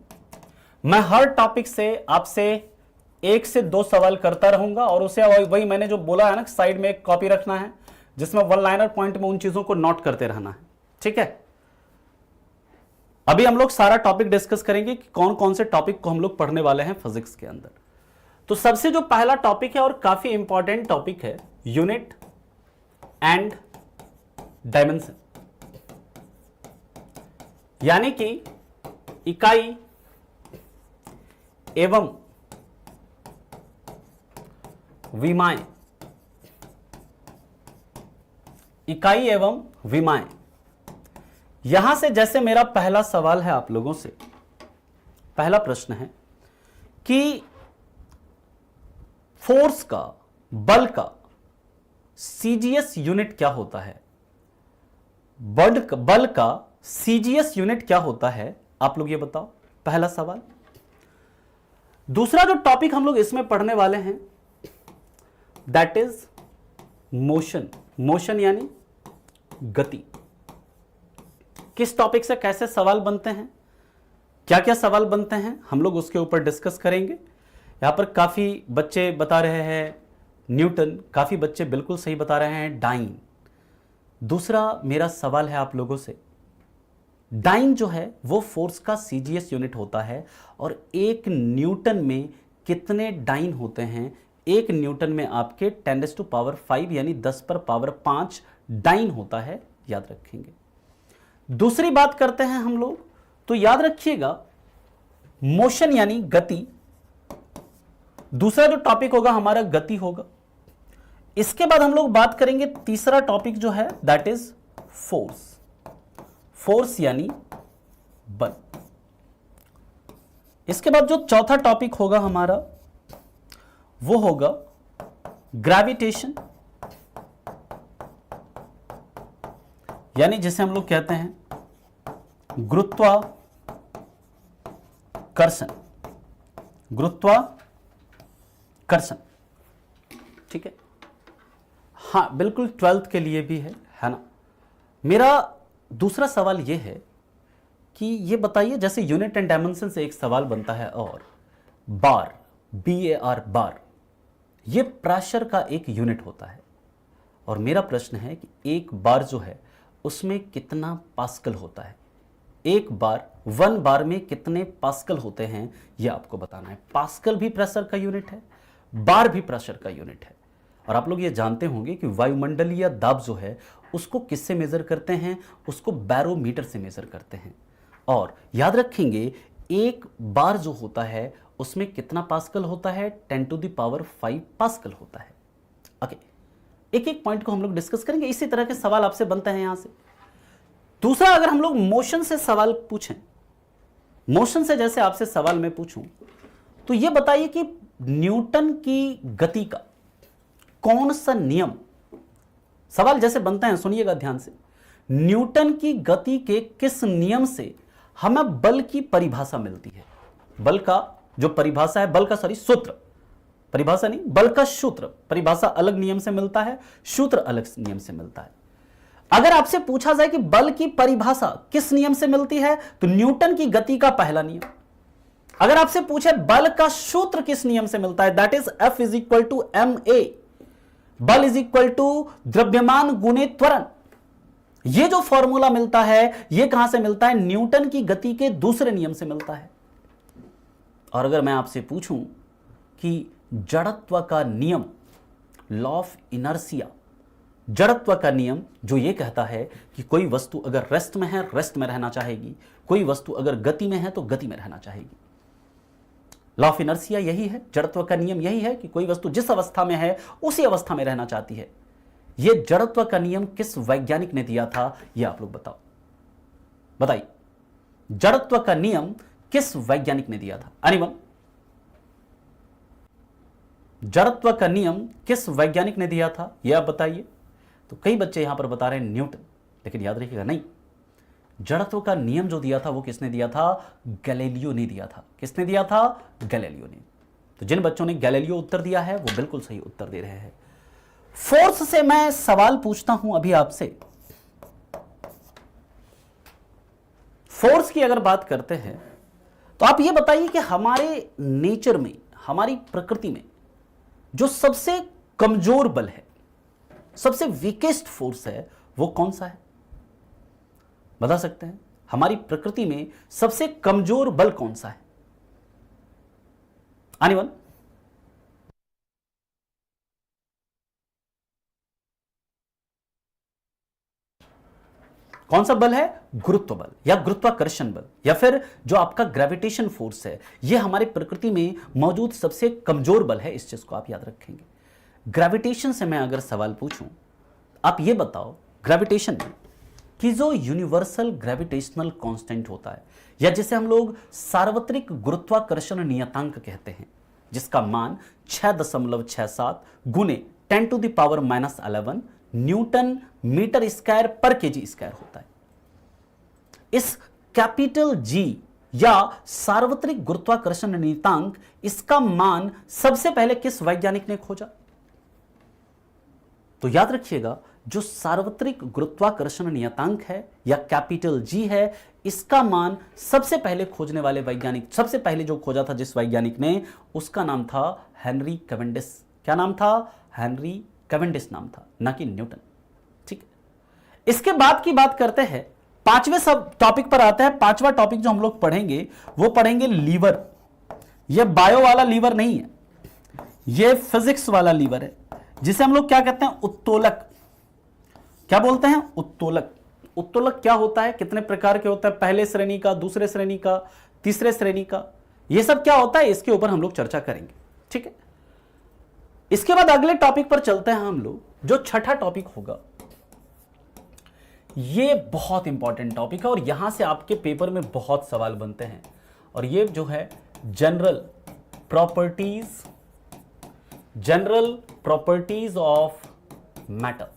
मैं हर टॉपिक से आपसे 1 से 2 सवाल करता रहूंगा, और उसे वही मैंने जो बोला है ना, साइड में एक कॉपी रखना है जिसमें वन लाइनर पॉइंट में उन चीजों को नोट करते रहना है, ठीक है। अभी हम लोग सारा टॉपिक डिस्कस करेंगे कि कौन कौन से टॉपिक को हम लोग पढ़ने वाले हैं फिजिक्स के अंदर। तो सबसे जो पहला टॉपिक है और काफी इंपॉर्टेंट टॉपिक है, यूनिट एंड डायमेंशन, यानी कि इकाई एवं विमाएं। इकाई एवं विमाएं, यहां से जैसे मेरा पहला सवाल है आप लोगों से, पहला प्रश्न है कि फोर्स का, बल का सीजीएस यूनिट क्या होता है। बल का सीजीएस यूनिट क्या होता है, आप लोग ये बताओ, पहला सवाल। दूसरा जो टॉपिक हम लोग इसमें पढ़ने वाले हैं दैट इज मोशन। मोशन यानी गति। किस टॉपिक से कैसे सवाल बनते हैं, क्या क्या सवाल बनते हैं, हम लोग उसके ऊपर डिस्कस करेंगे। यहां पर काफी बच्चे बता रहे हैं न्यूटन, काफी बच्चे बिल्कुल सही बता रहे हैं डाइन। दूसरा मेरा सवाल है आप लोगों से, डाइन जो है वो फोर्स का सीजीएस यूनिट होता है, और 1 न्यूटन में कितने डाइन होते हैं। 1 न्यूटन में आपके 10⁵ यानी 10⁵ डाइन होता है, याद रखेंगे। दूसरी बात करते हैं हम लोग, तो याद रखिएगा मोशन यानी गति। दूसरा जो टॉपिक होगा हमारा गति होगा। इसके बाद हम लोग बात करेंगे तीसरा टॉपिक जो है दैट इज फोर्स। फोर्स यानी बल। इसके बाद जो चौथा टॉपिक होगा हमारा वो होगा ग्रेविटेशन, यानी जिसे हम लोग कहते हैं गुरुत्वाकर्षण। गुरुत्वाकर्षण, ठीक है। हाँ बिल्कुल 12th के लिए भी है ना। मेरा दूसरा सवाल यह है कि ये बताइए, जैसे यूनिट एंड डायमेंशन से एक सवाल बनता है, और बार, BAR बार, ये प्रेशर का एक यूनिट होता है। और मेरा प्रश्न है कि एक बार जो है उसमें कितना पास्कल होता है। एक बार, 1 बार में कितने पास्कल होते हैं ये आपको बताना है। पास्कल भी प्रेशर का यूनिट है, बार भी प्रेशर का यूनिट है। और आप लोग ये जानते होंगे कि वायुमंडलीय दाब जो है उसको किससे मेजर करते हैं, उसको बैरोमीटर से मेजर करते हैं। और याद रखेंगे एक बार जो होता है उसमें कितना पास्कल होता है, 10⁵ पास्कल होता है। ओके, एक एक पॉइंट को हम लोग डिस्कस करेंगे। इसी तरह के सवाल आपसे बनते हैं यहां से। दूसरा, अगर हम लोग मोशन से सवाल पूछें, मोशन से जैसे आपसे सवाल मैं पूछूं, तो यह बताइए कि न्यूटन की गति का कौन सा नियम, सवाल जैसे बनते हैं सुनिएगा ध्यान से, न्यूटन की गति के किस नियम से हमें बल की परिभाषा मिलती है। बल का जो परिभाषा है, बल का सूत्र, परिभाषा नहीं, बल का सूत्र, परिभाषा अलग नियम से मिलता है, सूत्र अलग नियम से मिलता है। अगर आपसे पूछा जाए कि बल की परिभाषा किस नियम से मिलती है, तो न्यूटन की गति का पहला नियम। अगर आपसे पूछे बल का सूत्र किस नियम से मिलता है, दैट इज F = ma, बल = द्रव्यमान गुणे त्वरण। यह जो फॉर्मूला मिलता है यह कहां से मिलता है, न्यूटन की गति के दूसरे नियम से मिलता है। और अगर मैं आपसे पूछूं कि जड़त्व का नियम, लॉ ऑफ इनर्शिया, जड़त्व का नियम जो यह कहता है कि कोई वस्तु अगर रेस्ट में है, रेस्ट में रहना चाहेगी, कोई वस्तु अगर गति में है तो गति में रहना चाहेगी। लॉ ऑफ इनर्शिया यही है, जड़त्व का नियम यही है कि कोई वस्तु जिस अवस्था में है उसी अवस्था में रहना चाहती है। यह जड़त्व का नियम किस वैज्ञानिक ने दिया था, यह आप लोग बताओ, बताइए। जड़त्व का नियम किस वैज्ञानिक ने दिया था? एनीवन? जड़त्व का नियम किस वैज्ञानिक ने दिया था, यह आप बताइए। तो कई बच्चे यहां पर बता रहे हैं न्यूटन, लेकिन याद रखिएगा नहीं, जड़त्व का नियम जो दिया था वो किसने दिया था? गैलीलियो ने दिया था। किसने दिया था? गैलीलियो ने। तो जिन बच्चों ने गैलीलियो उत्तर दिया है वो बिल्कुल सही उत्तर दे रहे हैं। फोर्स से मैं सवाल पूछता हूं अभी आपसे। फोर्स की अगर बात करते हैं तो आप ये बताइए कि हमारे नेचर में, हमारी प्रकृति में जो सबसे कमजोर बल है, सबसे वीकेस्ट फोर्स है, वो कौन सा है? बता सकते हैं? हमारी प्रकृति में सबसे कमजोर बल कौन सा है? एनीवन? कौन सा बल है? गुरुत्व बल या गुरुत्वाकर्षण बल, या फिर जो आपका ग्रेविटेशन फोर्स है, यह हमारी प्रकृति में मौजूद सबसे कमजोर बल है। इस चीज को आप याद रखेंगे। ग्रेविटेशन से मैं अगर सवाल पूछूं, आप ये बताओ ग्रेविटेशन में कि जो यूनिवर्सल ग्रेविटेशनल कांस्टेंट होता है, या जिसे हम लोग सार्वत्रिक गुरुत्वाकर्षण नियतांक कहते हैं, जिसका मान 6.67 गुने 10⁻⁻11 न्यूटन मीटर स्क्वायर पर केजी स्क्वायर होता है। इस कैपिटल जी या सार्वत्रिक गुरुत्वाकर्षण नियतांक, इसका मान सबसे पहले किस वैज्ञानिक ने खोजा? तो याद रखिएगा, जो सार्वत्रिक गुरुत्वाकर्षण नियतांक है या कैपिटल जी है, इसका मान सबसे पहले खोजने वाले वैज्ञानिक, सबसे पहले जो खोजा था जिस वैज्ञानिक ने, उसका नाम था हेनरी कैवेंडिश। क्या नाम था? हेनरी कैवेंडिश नाम था, ना कि न्यूटन। ठीक है, इसके बाद की बात करते हैं, पांचवें सब टॉपिक पर आता है। पांचवा टॉपिक जो हम लोग पढ़ेंगे वो पढ़ेंगे लीवर। यह बायो वाला लीवर नहीं है, यह फिजिक्स वाला लीवर है, जिसे हम लोग क्या कहते हैं? उत्तोलक। क्या बोलते हैं? उत्तोलक। उत्तोलक क्या होता है? कितने प्रकार के होता है? पहले श्रेणी का, दूसरे श्रेणी का, तीसरे श्रेणी का, यह सब क्या होता है, इसके ऊपर हम लोग चर्चा करेंगे। ठीक है, इसके बाद अगले टॉपिक पर चलते हैं हम लोग। जो छठा टॉपिक होगा, यह बहुत इंपॉर्टेंट टॉपिक है और यहां से आपके पेपर में बहुत सवाल बनते हैं, और यह जो है जनरल प्रॉपर्टीज ऑफ मैटर।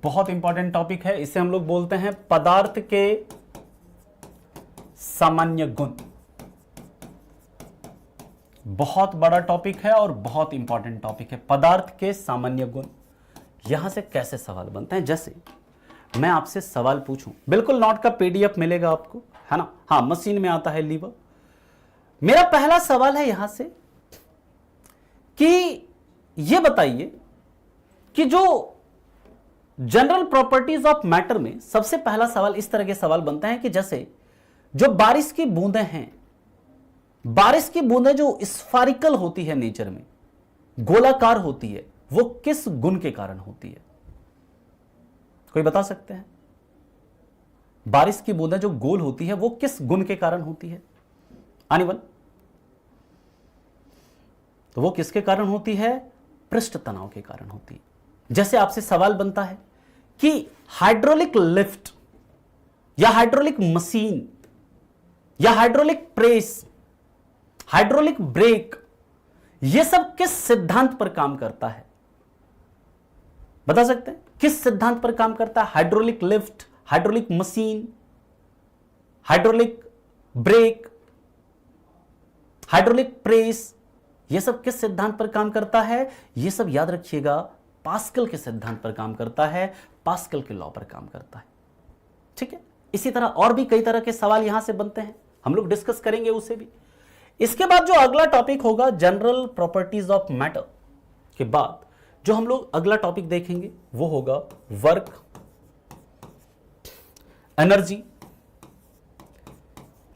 बहुत इंपॉर्टेंट टॉपिक है। इसे हम लोग बोलते हैं पदार्थ के सामान्य गुण। बहुत बड़ा टॉपिक है और बहुत इंपॉर्टेंट टॉपिक है, पदार्थ के सामान्य गुण। यहां से कैसे सवाल बनते हैं? जैसे मैं आपसे सवाल पूछूं, बिल्कुल नोट का पीडीएफ मिलेगा आपको, है ना? हाँ, मशीन में आता है लीवर। मेरा पहला सवाल है यहां से कि यह बताइए कि जो जनरल प्रॉपर्टीज ऑफ मैटर में सबसे पहला सवाल इस तरह के सवाल बनते हैं कि जैसे जो बारिश की बूंदें हैं, बारिश की बूंदें जो स्फेरिकल होती है, नेचर में गोलाकार होती है, वो किस गुण के कारण होती है? कोई बता सकते हैं? बारिश की बूंदें जो गोल होती है वो किस गुण के कारण होती है? एनीवन? तो वो किसके कारण होती है? पृष्ठ तनाव के कारण होती है। जैसे आपसे सवाल बनता है कि हाइड्रोलिक लिफ्ट या हाइड्रोलिक मशीन या हाइड्रोलिक प्रेस, हाइड्रोलिक ब्रेक, यह सब किस सिद्धांत पर काम करता है? बता सकते हैं किस सिद्धांत पर काम करता है? Hydraulic lift, hydraulic machine, hydraulic brake, hydraulic press, यह सब किस सिद्धांत पर काम करता है? यह सब याद रखिएगा, पास्कल के सिद्धांत पर काम करता है, पास्कल के लॉ पर काम करता है। ठीक है, इसी तरह और भी कई तरह के सवाल यहां से बनते हैं, हम लोग डिस्कस करेंगे उसे भी। इसके बाद जो अगला टॉपिक होगा जनरल प्रॉपर्टीज ऑफ मैटर के बाद जो हम लोग अगला टॉपिक देखेंगे वो होगा वर्क, एनर्जी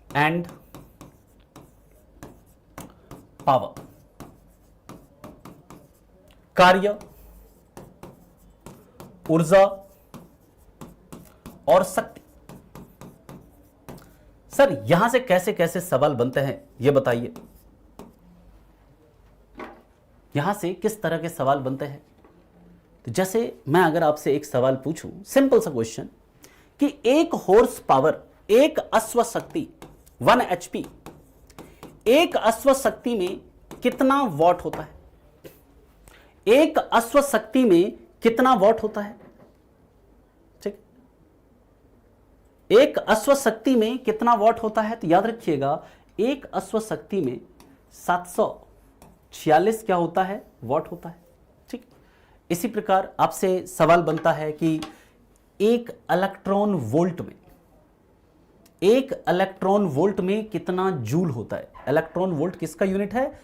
एंड पावर। कार्य, ऊर्जा और शक्ति। सर यहां से कैसे कैसे सवाल बनते हैं यह बताइए, यहां से किस तरह के सवाल बनते हैं? तो जैसे मैं अगर आपसे एक सवाल पूछूं, सिंपल सा क्वेश्चन, कि एक हॉर्स पावर, एक अश्व शक्ति 1 HP, एक अश्व शक्ति में कितना वॉट होता है? एक अश्व शक्ति में कितना वॉट होता है? ठीक, एक अश्व शक्ति में कितना वॉट होता है? तो याद रखिएगा एक अश्व शक्ति में 746 क्या होता है? वॉट होता है। ठीक, इसी प्रकार आपसे सवाल बनता है कि एक इलेक्ट्रॉन वोल्ट में कितना जूल होता है? इलेक्ट्रॉन वोल्ट किसका यूनिट है?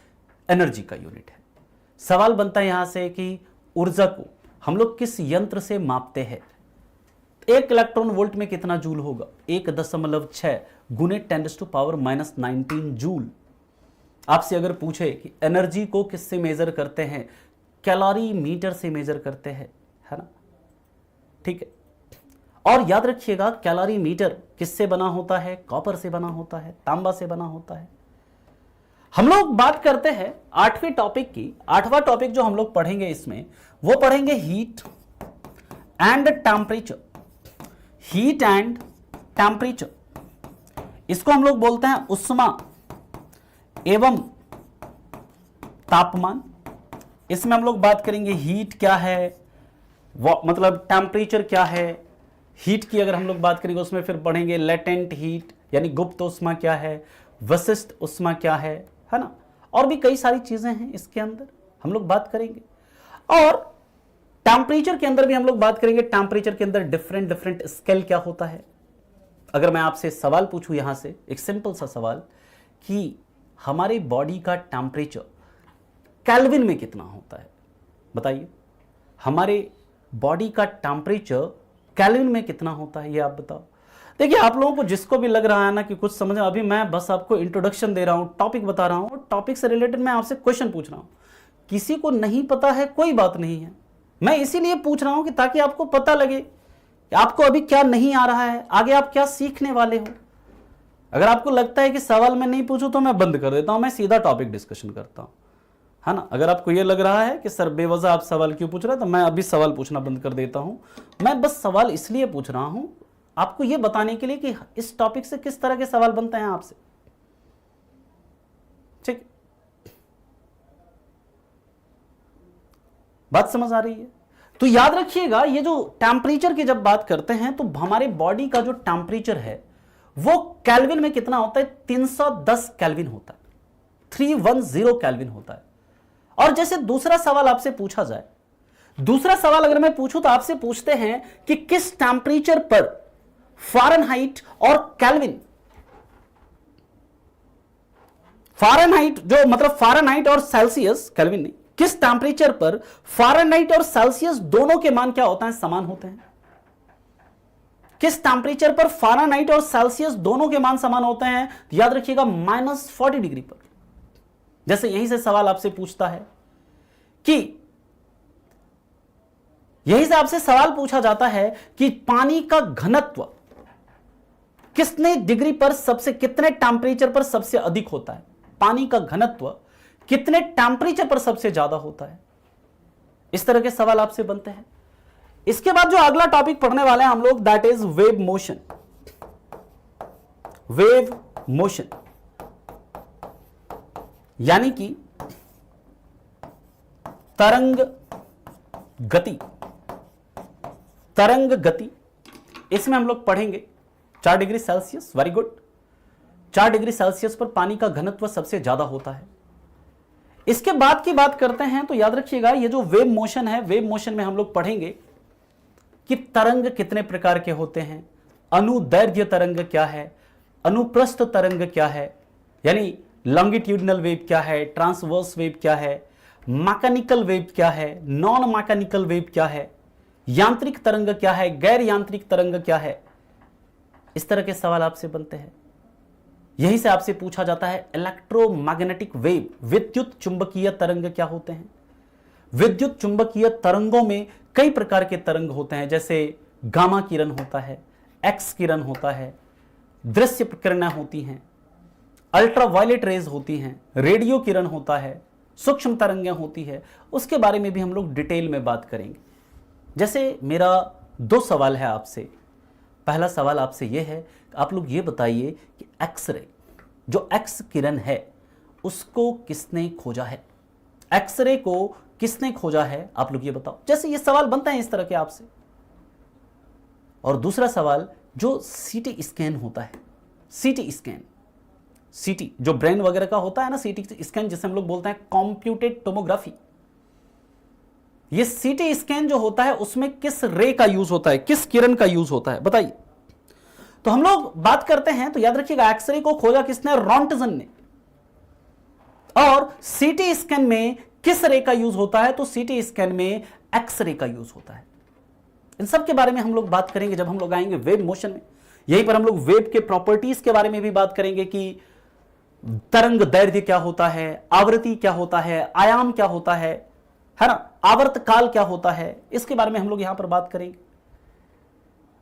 एनर्जी का यूनिट है। सवाल बनता है यहां से कि ऊर्जा को हम लोग किस यंत्र से मापते हैं? एक इलेक्ट्रॉन वोल्ट में कितना जूल होगा? 1.6 गुने 10⁻⁻19 जूल। आपसे अगर पूछे कि एनर्जी को किससे मेजर करते हैं? कैलोरी मीटर से मेजर करते हैं, है ना? ठीक है, और याद रखिएगा कैलोरी मीटर किससे बना होता है? कॉपर से बना होता है, तांबा से बना होता है। हम लोग बात करते हैं 8वें टॉपिक की। 8वां टॉपिक जो हम लोग पढ़ेंगे इसमें वो पढ़ेंगे heat and temperature. Heat and temperature, इसको हम लोग बोलते हैं उष्मा एवं तापमान। इसमें हम लोग बात करेंगे हीट क्या है, मतलब टेम्परेचर क्या है। हीट की अगर हम लोग बात करेंगे उसमें फिर पढ़ेंगे लेटेंट हीट यानी गुप्त उष्मा क्या है, विशिष्ट उष्मा क्या है ना? और भी कई सारी चीजें हैं इसके अंदर हम लोग बात करेंगे। और टेम्परेचर के अंदर भी हम लोग बात करेंगे। टेम्परेचर के अंदर डिफरेंट स्केल क्या होता है। अगर मैं आपसे सवाल पूछूं यहां से एक सिंपल सा सवाल कि हमारे बॉडी का टेम्परेचर केल्विन में कितना होता है, बताइए। हमारे बॉडी का टेम्परेचर केल्विन में कितना होता है, ये आप बताओ। देखिए, आप लोगों को जिसको भी लग रहा है ना कि कुछ समझ, अभी मैं बस आपको इंट्रोडक्शन दे रहा हूं, टॉपिक बता रहा हूं, टॉपिक से रिलेटेड मैं आपसे क्वेश्चन पूछ रहा हूं। किसी को नहीं पता है कोई बात नहीं है, मैं इसीलिए पूछ रहा हूं कि ताकि आपको पता लगे कि आपको अभी क्या नहीं आ रहा है, आगे आप क्या सीखने वाले हो। अगर आपको लगता है कि सवाल मैं नहीं पूछूं तो मैं बंद कर देता हूं, मैं सीधा टॉपिक डिस्कशन करता हूं, है ना। अगर आपको यह लग रहा है कि सर बेवजह आप सवाल क्यों पूछ रहे हैं, तो मैं अभी सवाल पूछना बंद कर देता हूं। मैं बस सवाल इसलिए पूछ रहा हूं आपको यह बताने के लिए कि इस टॉपिक से किस तरह के सवाल बनते हैं आपसे। ठीक, बात समझ आ रही है? तो याद रखिएगा, ये जो टेम्परेचर की जब बात करते हैं तो हमारे बॉडी का जो टेम्परेचर है वो केल्विन में कितना होता है? 310 केल्विन होता है, 310 केल्विन होता है। और जैसे दूसरा सवाल आपसे पूछा जाए, दूसरा सवाल अगर मैं पूछूं तो आपसे पूछते हैं कि किस टेम्परेचर पर फ़ारेनहाइट और केल्विन, फ़ारेनहाइट जो मतलब फ़ारेनहाइट और सेल्सियस, केल्विन नहीं, किस टेम्परेचर पर फ़ारेनहाइट और सेल्सियस दोनों के मान क्या होता है? समान होते हैं। किस टेम्परेचर पर फ़ारेनहाइट और सेल्सियस दोनों के मान समान होते हैं? याद रखिएगा -40 डिग्री पर। जैसे यहीं से सवाल आपसे पूछता है कि यहीं से आपसे सवाल पूछा जाता है कि पानी का घनत्व कितने डिग्री पर कितने टेम्परेचर पर सबसे अधिक होता है? पानी का घनत्व कितने टेम्परेचर पर सबसे ज्यादा होता है? इस तरह के सवाल आपसे बनते हैं। इसके बाद जो अगला टॉपिक पढ़ने वाले हैं हम लोग, that is wave motion. Wave motion यानी कि तरंग गति। तरंग गति, इसमें हम लोग पढ़ेंगे 4 degree Celsius, very good. 4 degree Celsius पर पानी का घनत्व सबसे ज्यादा होता है। इसके बाद की बात करते हैं तो याद रखिएगा, ये जो वेव मोशन है, वेव मोशन में हम लोग पढ़ेंगे कि तरंग कितने प्रकार के होते हैं, अनुदैर्घ्य तरंग क्या है, अनुप्रस्थ तरंग क्या है, यानी लॉन्गिट्यूडनल वेव क्या है, ट्रांसवर्स वेव क्या है, मैकेनिकल वेव क्या है, नॉन मैकेनिकल वेव क्या है, यांत्रिक तरंग क्या है, गैर यांत्रिक तरंग क्या है। इस तरह के सवाल आपसे बनते हैं। यहीं से आपसे पूछा जाता है इलेक्ट्रोमैग्नेटिक वेव, विद्युत चुंबकीय तरंग क्या होते हैं। विद्युत चुंबकीय तरंगों में कई प्रकार के तरंग होते हैं, जैसे गामा किरण होता है, एक्स किरण होता है, दृश्य किरणें होती हैं, अल्ट्रावायलेट रेज होती हैं, रेडियो किरण होता है, सूक्ष्म तरंगें होती है। उसके बारे में भी हम लोग डिटेल में बात करेंगे। जैसे मेरा 2 सवाल है आपसे। पहला सवाल आपसे यह है, आप लोग ये बताइए कि एक्सरे, जो एक्स किरण है उसको किसने खोजा है? एक्सरे को किसने खोजा है, आप लोग ये बताओ। जैसे ये सवाल बनता है इस तरह के आपसे। और दूसरा सवाल जो सीटी स्कैन होता है, सीटी स्कैन, सीटी जो ब्रेन वगैरह का होता है ना, सीटी स्कैन जिसे हम लोग बोलते हैं कंप्यूटेड टोमोग्राफी, ये सीटी स्कैन जो होता है उसमें किस रे का यूज होता है, किस किरण का यूज होता है बताइए। तो हम लोग बात करते हैं तो याद रखिएगा, एक्सरे को खोजा किसने, रॉन्टजन ने। और सीटी स्कैन में किस रे का यूज होता है, तो सीटी स्कैन में एक्सरे का यूज होता है। इन सब के बारे में हम लोग बात करेंगे जब हम लोग आएंगे वेव मोशन में। यहीं पर हम लोग वेव के प्रॉपर्टीज के बारे में भी बात करेंगे कि तरंग दैर्घ्य क्या होता है, आवृत्ति क्या होता है, आयाम क्या होता है ना, आवर्त काल क्या होता है, इसके बारे में हम लोग यहां पर बात करेंगे।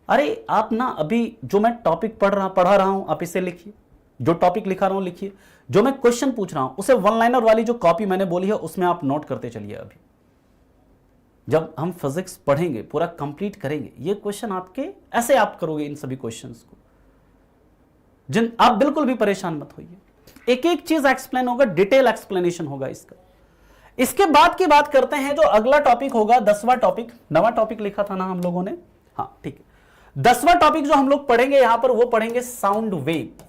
अरे आप ना अभी जो मैं टॉपिक पढ़ा रहा हूं आप इसे लिखिए, जो टॉपिक लिखा रहा हूं लिखिए, जो मैं क्वेश्चन पूछ रहा हूं उसे वन लाइनर वाली जो कॉपी मैंने बोली है उसमें आप नोट करते चलिए। अभी जब हम फिजिक्स पढ़ेंगे, पूरा कंप्लीट करेंगे, ये क्वेश्चन आपके ऐसे आप करोगे इन सभी क्वेश्चंस को, जिन आप बिल्कुल भी परेशान मत होइए, एक एक चीज एक्सप्लेन होगा, डिटेल एक्सप्लेनेशन होगा इसका। इसके बाद की बात करते हैं, जो अगला टॉपिक होगा 10वां टॉपिक, नवा टॉपिक लिखा था ना हम लोगों ने, हाँ ठीक है। 10वां टॉपिक जो हम लोग पढ़ेंगे यहां पर, वो पढ़ेंगे साउंड वेव।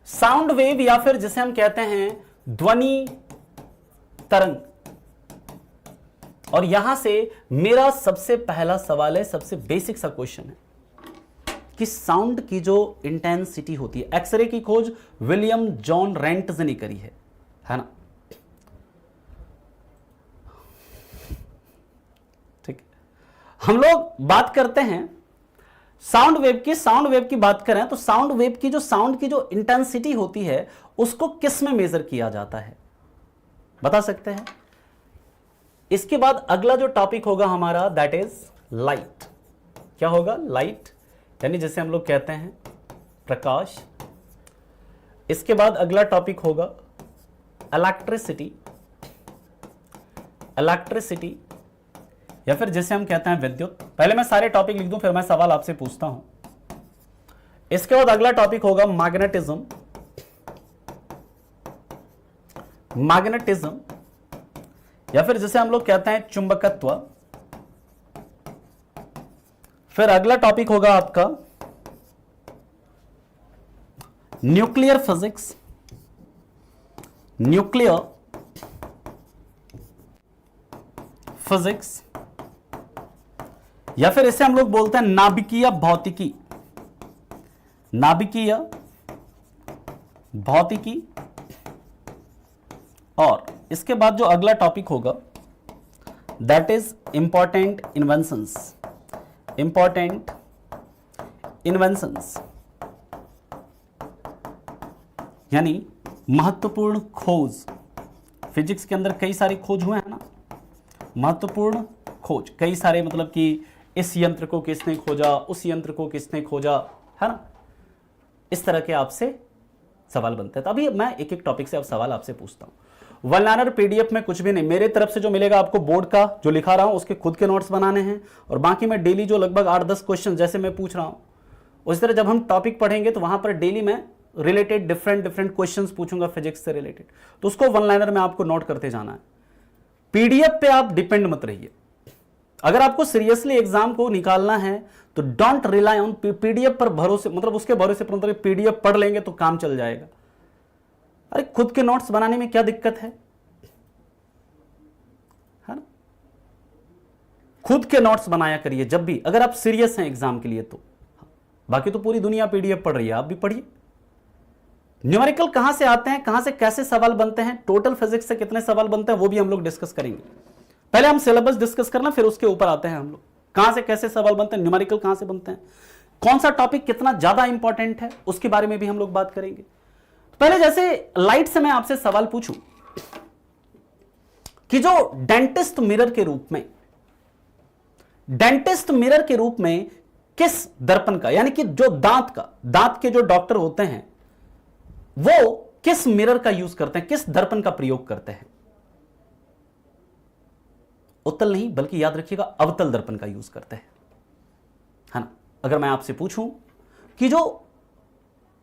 साउंड वेव या फिर जिसे हम कहते हैं ध्वनि तरंग। और यहां से मेरा सबसे पहला सवाल है, सबसे बेसिक सा क्वेश्चन है कि साउंड की जो इंटेंसिटी होती है, एक्सरे की खोज विलियम जॉन रेंटज ने करी है ना, ठीक। हम लोग बात करते हैं साउंड वेव की। साउंड वेव की बात करें तो साउंड वेव की जो साउंड की जो इंटेंसिटी होती है उसको किस में मेजर किया जाता है, बता सकते हैं। इसके बाद अगला जो टॉपिक होगा हमारा दैट इज लाइट। क्या होगा, लाइट, यानी जैसे हम लोग कहते हैं प्रकाश। इसके बाद अगला टॉपिक होगा इलेक्ट्रिसिटी, इलेक्ट्रिसिटी या फिर जैसे हम कहते हैं विद्युत। पहले मैं सारे टॉपिक लिख दूं फिर मैं सवाल आपसे पूछता हूं। इसके बाद अगला टॉपिक होगा मैग्नेटिज्म, मैग्नेटिज्म या फिर जैसे हम लोग कहते हैं चुंबकत्व। फिर अगला टॉपिक होगा आपका न्यूक्लियर फिजिक्स, न्यूक्लियर फिजिक्स या फिर इसे हम लोग बोलते हैं नाभिकीय भौतिकी, नाभिकीय भौतिकी। और इसके बाद जो अगला टॉपिक होगा that is important inventions, important inventions यानी महत्वपूर्ण खोज। फिजिक्स के अंदर कई सारे खोज हुए हैं ना, महत्वपूर्ण खोज कई सारे, मतलब कि इस यंत्र को किसने खोजा, उस यंत्र को किसने खोजा, है ना। इस तरह के आपसे सवाल बनते हैं। तो अभी मैं एक एक टॉपिक से अब सवाल आपसे पूछता हूं। वन लाइनर पीडीएफ में कुछ भी नहीं, मेरे तरफ से जो मिलेगा आपको बोर्ड का जो लिखा रहा हूं उसके खुद के नोट्स बनाने हैं, और बाकी मैं डेली जो लगभग 8-10 क्वेश्चन जैसे मैं पूछ रहा हूं उस तरह जब हम टॉपिक पढ़ेंगे तो वहां पर डेली मैं रिलेटेड डिफरेंट क्वेश्चंस पूछूंगा फिजिक्स से रिलेटेड, तो उसको वन लाइनर में आपको नोट करते जाना है। पीडीएफ पे आप डिपेंड मत रहिए। अगर आपको सीरियसली एग्जाम को निकालना है तो डोंट रिलाई ऑन पीडीएफ पर भरोसे, मतलब उसके भरोसे पर, मतलब पीडीएफ पढ़ लेंगे तो काम चल जाएगा। अरे खुद के नोट्स बनाने में क्या दिक्कत है ना। खुद के नोट्स बनाया करिए जब भी, अगर आप सीरियस हैं एग्जाम के लिए तो। बाकी तो पूरी दुनिया पीडीएफ पढ़ रही है, आप भी पढ़िए। न्यूमेरिकल कहां से आते हैं, कहां से कैसे सवाल बनते हैं, टोटल फिजिक्स से कितने सवाल बनते हैं वो भी हम लोग डिस्कस करेंगे। पहले हम सिलेबस डिस्कस करना, फिर उसके ऊपर आते हैं हम लोग कहां से कैसे सवाल बनते हैं, न्यूमेरिकल कहां से बनते हैं, कौन सा टॉपिक कितना ज्यादा इंपॉर्टेंट है उसके बारे में भी हम लोग बात करेंगे। पहले जैसे लाइट से मैं आपसे सवाल पूछूं कि जो डेंटिस्ट मिरर के रूप में, डेंटिस्ट मिरर के रूप में किस दर्पण का, यानी कि जो दांत के जो डॉक्टर होते हैं वो किस मिरर का यूज करते हैं, किस दर्पण का प्रयोग करते हैं। उत्तल नहीं बल्कि याद रखिएगा अवतल दर्पण का यूज करते हैं, है ना। अगर मैं आपसे पूछूं कि जो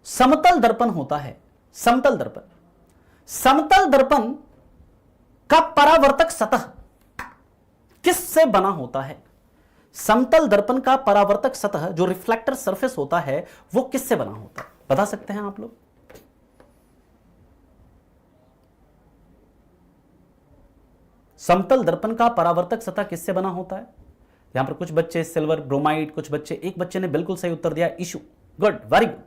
समतल दर्पण होता है, समतल दर्पण का परावर्तक सतह किससे बना होता है, समतल दर्पण का परावर्तक सतह जो रिफ्लेक्टर सरफेस होता है वो किससे बना होता है, बता सकते हैं आप लोग? समतल दर्पण का परावर्तक सतह किससे बना होता है? यहां पर कुछ बच्चे सिल्वर ब्रोमाइड, कुछ बच्चे, एक बच्चे ने बिल्कुल सही उत्तर दिया Ishu. Good, very good,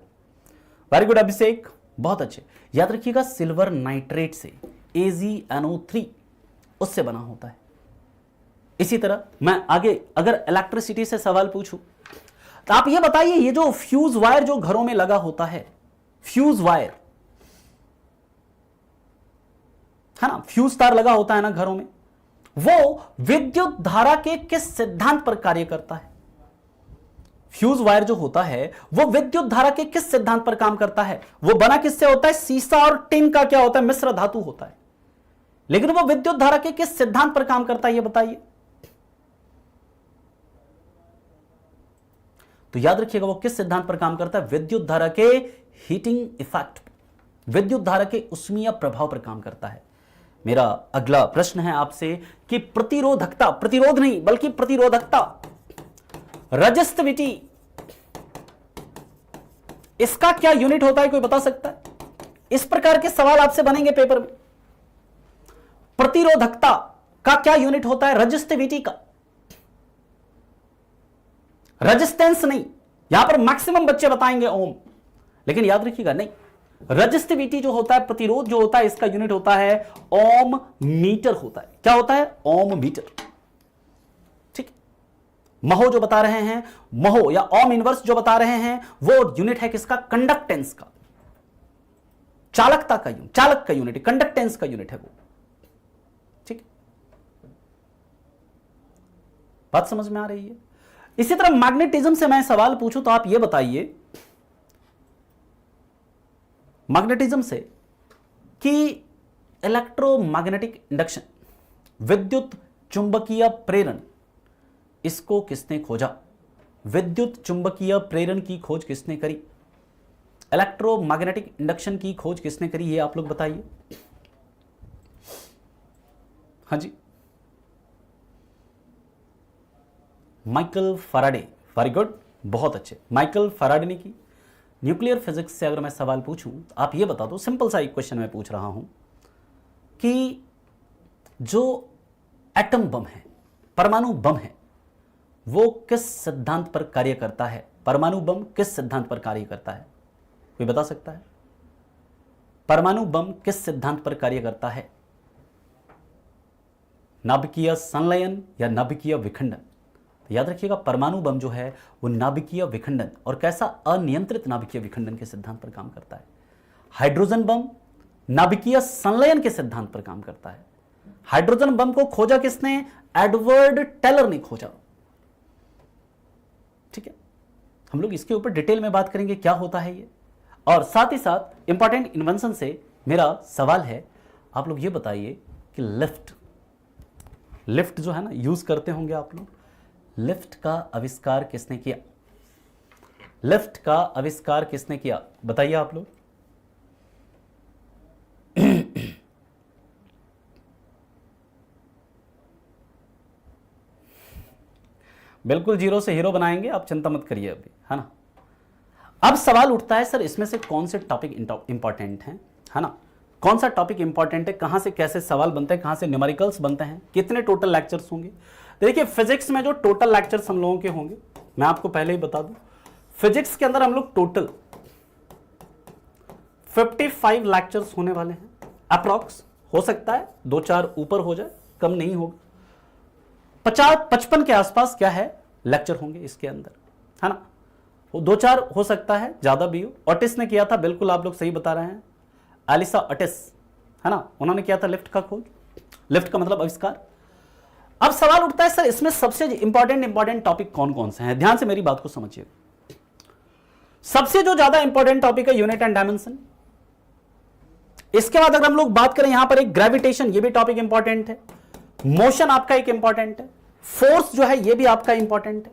very good Abhishek, बहुत अच्छे। याद रखिएगा सिल्वर नाइट्रेट से, AgNO3 उससे बना होता है। इसी तरह मैं आगे अगर इलेक्ट्रिसिटी से सवाल पूछूं तो आप ये बताइए, ये जो फ्यूज वायर जो घरों में लगा होता है, फ्यूज वायर है ना, फ्यूज तार लगा होता है ना घरों में, वो विद्युत धारा के किस सिद्धांत पर कार्य करता है? फ्यूज वायर जो होता है वो विद्युत धारा के किस सिद्धांत पर काम करता है? वो बना किससे होता है? सीसा और टिन का क्या होता है? मिश्र धातु होता है। लेकिन वो विद्युत धारा के किस सिद्धांत पर काम करता है, ये बताइए। तो याद रखिएगा वो किस सिद्धांत पर काम करता है? विद्युत धारा के हीटिंग इफेक्ट, विद्युत धारा के उष्मीय प्रभाव पर काम करता है। मेरा अगला प्रश्न है आपसे कि प्रतिरोधकता, प्रतिरोध नहीं बल्कि प्रतिरोधकता, रेजिस्टिविटी, इसका क्या यूनिट होता है, कोई बता सकता है? इस प्रकार के सवाल आपसे बनेंगे पेपर में। प्रतिरोधकता का क्या यूनिट होता है? रेजिस्टिविटी का, रेजिस्टेंस नहीं। यहां पर मैक्सिमम बच्चे बताएंगे ओम, लेकिन याद रखिएगा नहीं, रेजिस्टिविटी जो होता है, प्रतिरोध जो होता है, इसका यूनिट होता है ओम मीटर होता है। क्या होता है? ओम मीटर। ठीक, महो जो बता रहे हैं, महो या ओम इनवर्स जो बता रहे हैं, वो यूनिट है किसका? कंडक्टेंस का, चालकता का यूनिट, चालक का यूनिट, कंडक्टेंस का यूनिट है वो। ठीक, बात समझ में आ रही है? इसी तरह मैग्नेटिज्म से मैं सवाल पूछूं तो आप ये बताइए मैग्नेटिज्म से कि इलेक्ट्रोमैग्नेटिक इंडक्शन, विद्युत चुंबकीय प्रेरण, इसको किसने खोजा? विद्युत चुंबकीय प्रेरण की खोज किसने करी? इलेक्ट्रोमैग्नेटिक इंडक्शन की खोज किसने करी, ये आप लोग बताइए। हाँ जी, माइकल फैराडे, वेरी गुड, बहुत अच्छे, माइकल फैराडे ने की। न्यूक्लियर फिजिक्स से अगर मैं सवाल पूछूं तो आप ये बता दो, सिंपल सा एक क्वेश्चन मैं पूछ रहा हूं कि जो एटम बम है, परमाणु बम है, वो किस सिद्धांत पर कार्य करता है? परमाणु बम किस सिद्धांत पर कार्य करता है, कोई बता सकता है? परमाणु बम किस सिद्धांत पर कार्य करता है? नाभिकीय संलयन या नाभिकीय विखंडन? याद रखिएगा परमाणु बम जो है वो नाभिकीय विखंडन, और कैसा? अनियंत्रित नाभिकीय विखंडन के सिद्धांत पर काम करता है। हाइड्रोजन बम नाभिकीय संलयन के सिद्धांत पर काम करता है। हाइड्रोजन बम को खोजा किसने? एडवर्ड टेलर ने खोजा। ठीक है, हम लोग इसके ऊपर डिटेल में बात करेंगे क्या होता है ये, और साथ ही साथ इंपॉर्टेंट इन्वेंशन से मेरा सवाल है, आप लोग ये बताइए कि लिफ्ट, लिफ्ट जो है ना यूज करते होंगे आप लोग, लिफ्ट का आविष्कार किसने किया? लिफ्ट का आविष्कार किसने किया, बताइए आप लोग। बिल्कुल जीरो से हीरो बनाएंगे, आप चिंता मत करिए अभी, है ना। अब सवाल उठता है सर इसमें से कौन से टॉपिक इंपॉर्टेंट हैं, है ना, कौन सा टॉपिक इंपॉर्टेंट है, कहां से कैसे सवाल बनते हैं, कहां से न्यूमेरिकल्स बनते हैं, कितने टोटल लेक्चर्स होंगे। देखिए फिजिक्स में जो टोटल लेक्चर्स हम लोगों के होंगे, मैं आपको पहले ही बता दूं, फिजिक्स के अंदर हम लोग टोटल 55 लेक्चर्स होने वाले हैं अप्रॉक्स। हो सकता है 2-4 ऊपर हो जाए, कम नहीं होगा। 50-55 के आसपास क्या है लेक्चर होंगे इसके अंदर, है ना। 2-4 हो सकता है, ज्यादा भी हो। ऑटिस ने किया था, बिल्कुल आप लोग सही बता रहे हैं, एलिसा ऑटिस, है ना, उन्होंने किया था लिफ्ट का खोज, लिफ्ट का मतलब आविष्कार। अब सवाल उठता है सर इसमें सबसे इंपॉर्टेंट टॉपिक कौन कौन से हैं। ध्यान से मेरी बात को समझिए। सबसे जो ज्यादा इंपॉर्टेंट टॉपिक है यूनिट एंड डायमेंशन। इसके बाद अगर हम लोग बात करें यहां पर एक ग्रेविटेशन, ये भी टॉपिक इंपॉर्टेंट है। मोशन आपका एक इंपॉर्टेंट है। फोर्स जो है ये भी आपका इंपॉर्टेंट है।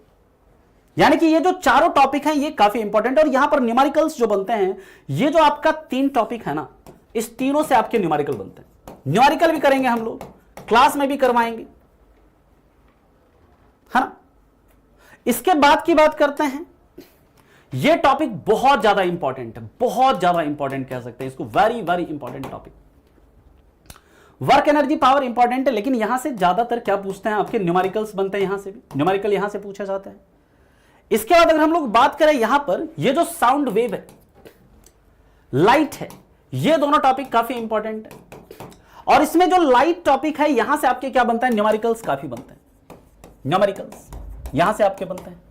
यानी कि ये जो चारों टॉपिक हैं ये काफी इंपॉर्टेंट है। और यहां पर न्यूमेरिकल्स जो बनते हैं, ये जो आपका 3 टॉपिक है ना, इस तीनों से आपके न्यूमेरिकल बनते हैं। न्यूमेरिकल भी करेंगे हम लोग, क्लास में भी करवाएंगे, है ना। इसके बाद की बात करते हैं, यह टॉपिक बहुत ज्यादा इंपॉर्टेंट है, बहुत ज्यादा इंपॉर्टेंट कह सकते हैं इसको, very very important topic. Work energy power important है, लेकिन यहां से ज्यादातर क्या पूछते हैं आपके न्यूमेरिकल्स बनते हैं, यहां से भी न्यूमेरिकल यहां से पूछे जाते हैं। इसके बाद अगर हम लोग बात करें यहां पर, ये जो साउंड वेव है, लाइट है, ये दोनों टॉपिक काफी इंपॉर्टेंट है। और इसमें जो लाइट टॉपिक है, यहां से आपके क्या बनता है, न्यूमेरिकल्स काफी बनते हैं, न्यूमेरिकल्स यहां से आपके बनते हैं।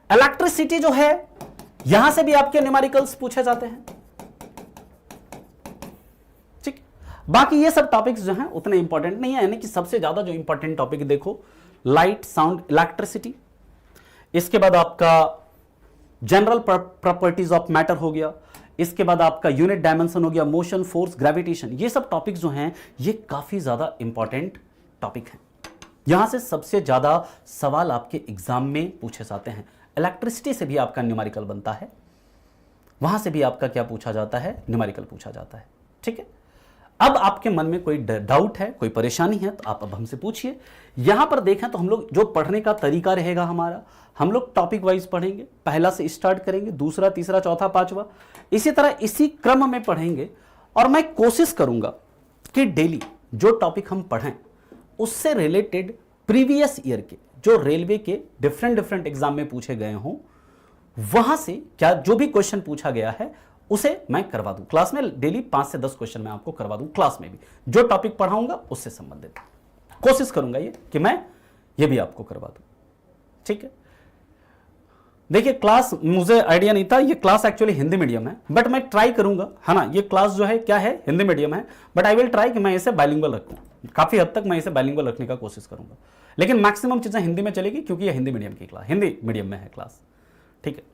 इलेक्ट्रिसिटी जो है, यहां से भी आपके न्यूमेरिकल्स पूछे जाते हैं, ठीक। बाकी ये सब टॉपिक्स जो हैं उतने इंपॉर्टेंट नहीं है, यानी कि सबसे ज्यादा जो इंपॉर्टेंट टॉपिक देखो, लाइट, साउंड, इलेक्ट्रिसिटी। इसके बाद आपका जनरल प्रॉपर्टीज ऑफ मैटर हो गया, इसके बाद आपका यूनिट डायमेंशन हो गया, मोशन, फोर्स, ग्रेविटेशन। ये सब टॉपिक्स जो हैं ये काफी ज्यादा इंपॉर्टेंट टॉपिक हैं, यहां से सबसे ज्यादा सवाल आपके एग्जाम में पूछे जाते हैं। इलेक्ट्रिसिटी से भी आपका न्यूमेरिकल बनता है, वहां से भी आपका क्या पूछा जाता है, न्यूमेरिकल पूछा जाता है, ठीक है। अब आपके मन में कोई डाउट है, कोई परेशानी है, तो आप अब हमसे पूछिए। यहां पर देखें तो हम लोग जो पढ़ने का तरीका रहेगा हमारा, हम लोग टॉपिक वाइज पढ़ेंगे, पहला से स्टार्ट करेंगे, दूसरा, तीसरा, चौथा, पांचवा, इसी तरह इसी क्रम में पढ़ेंगे। और मैं कोशिश करूंगा कि डेली जो टॉपिक हम पढ़ें उससे रिलेटेड प्रीवियस ईयर के जो रेलवे के डिफरेंट एग्जाम में पूछे गए हों, वहां से क्या जो भी क्वेश्चन पूछा गया है उसे मैं करवा दूं क्लास में। डेली 5 से 10 क्वेश्चन मैं आपको करवा दूं क्लास में भी, जो टॉपिक पढ़ाऊंगा उससे संबंधित कोशिश करूंगा ये कि मैं ये भी आपको करवा दूं, ठीक है। देखिए क्लास, मुझे आइडिया नहीं था, ये क्लास एक्चुअली हिंदी मीडियम है, बट मैं ट्राई करूंगा, है ना। ये क्लास जो है क्या है, हिंदी मीडियम है, बट आई विल ट्राई कि मैं इसे बाइलिंगुअल रखूं, काफी हद तक मैं इसे बाइलिंगुअल रखने का कोशिश करूंगा, लेकिन मैक्सिमम चीजें हिंदी में चलेगी क्योंकि ये हिंदी मीडियम की क्लास, हिंदी मीडियम में है क्लास, ठीक है।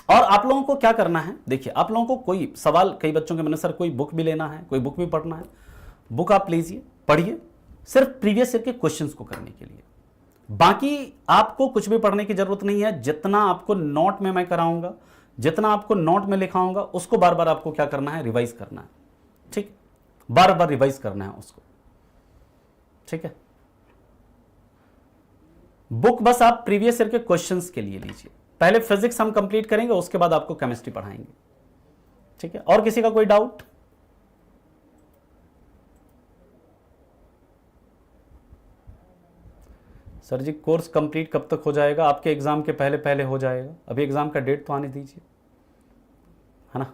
और आप लोगों को क्या करना है, देखिए आप लोगों को कोई सवाल, कई बच्चों के मन में सर कोई बुक भी लेना है, कोई बुक भी पढ़ना है, बुक आप लीजिए, पढ़िए, सिर्फ प्रीवियस ईयर के क्वेश्चंस को करने के लिए। बाकी आपको कुछ भी पढ़ने की जरूरत नहीं है, जितना आपको नोट में मैं कराऊंगा, जितना आपको नोट में लिखाऊंगा, उसको बार बार आपको क्या करना है, रिवाइज करना है, ठीक, बार बार रिवाइज करना है उसको, ठीक है। बुक बस आप प्रीवियस ईयर के क्वेश्चंस के लिए लीजिए, पहले फिजिक्स हम कंप्लीट करेंगे, उसके बाद आपको केमिस्ट्री पढ़ाएंगे, ठीक है। और किसी का कोई डाउट? सर जी कोर्स कंप्लीट कब तक हो जाएगा? आपके एग्जाम के पहले पहले हो जाएगा, अभी एग्जाम का डेट तो आने दीजिए, है ना।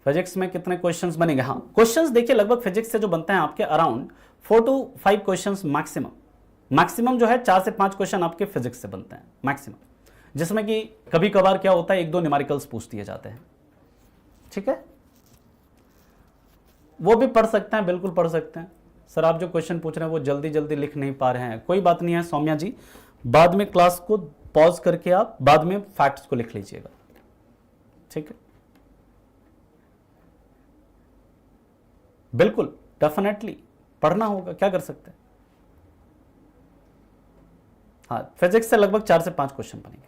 फिजिक्स में कितने क्वेश्चंस बनेंगे? हाँ, क्वेश्चंस देखिए लगभग फिजिक्स से जो बनते हैं आपके अराउंड 4 to 5 क्वेश्चंस मैक्सिमम जो है 4 से 5 क्वेश्चन आपके फिजिक्स से बनते हैं मैक्सिमम, जिसमें कि कभी कभार क्या होता है 1-2 न्यूमेरिकल्स पूछ दिए जाते हैं, ठीक है। वो भी पढ़ सकते हैं, बिल्कुल पढ़ सकते हैं। सर आप जो क्वेश्चन पूछ रहे हैं वो जल्दी जल्दी लिख नहीं पा रहे हैं, कोई बात नहीं है सौम्या जी, बाद में क्लास को पॉज करके आप बाद में फैक्ट्स को लिख लीजिएगा, ठीक है। बिल्कुल डेफिनेटली पढ़ना होगा, क्या कर सकते हैं। हाँ, फिजिक्स से लगभग 4 से 5 क्वेश्चन बनेंगे,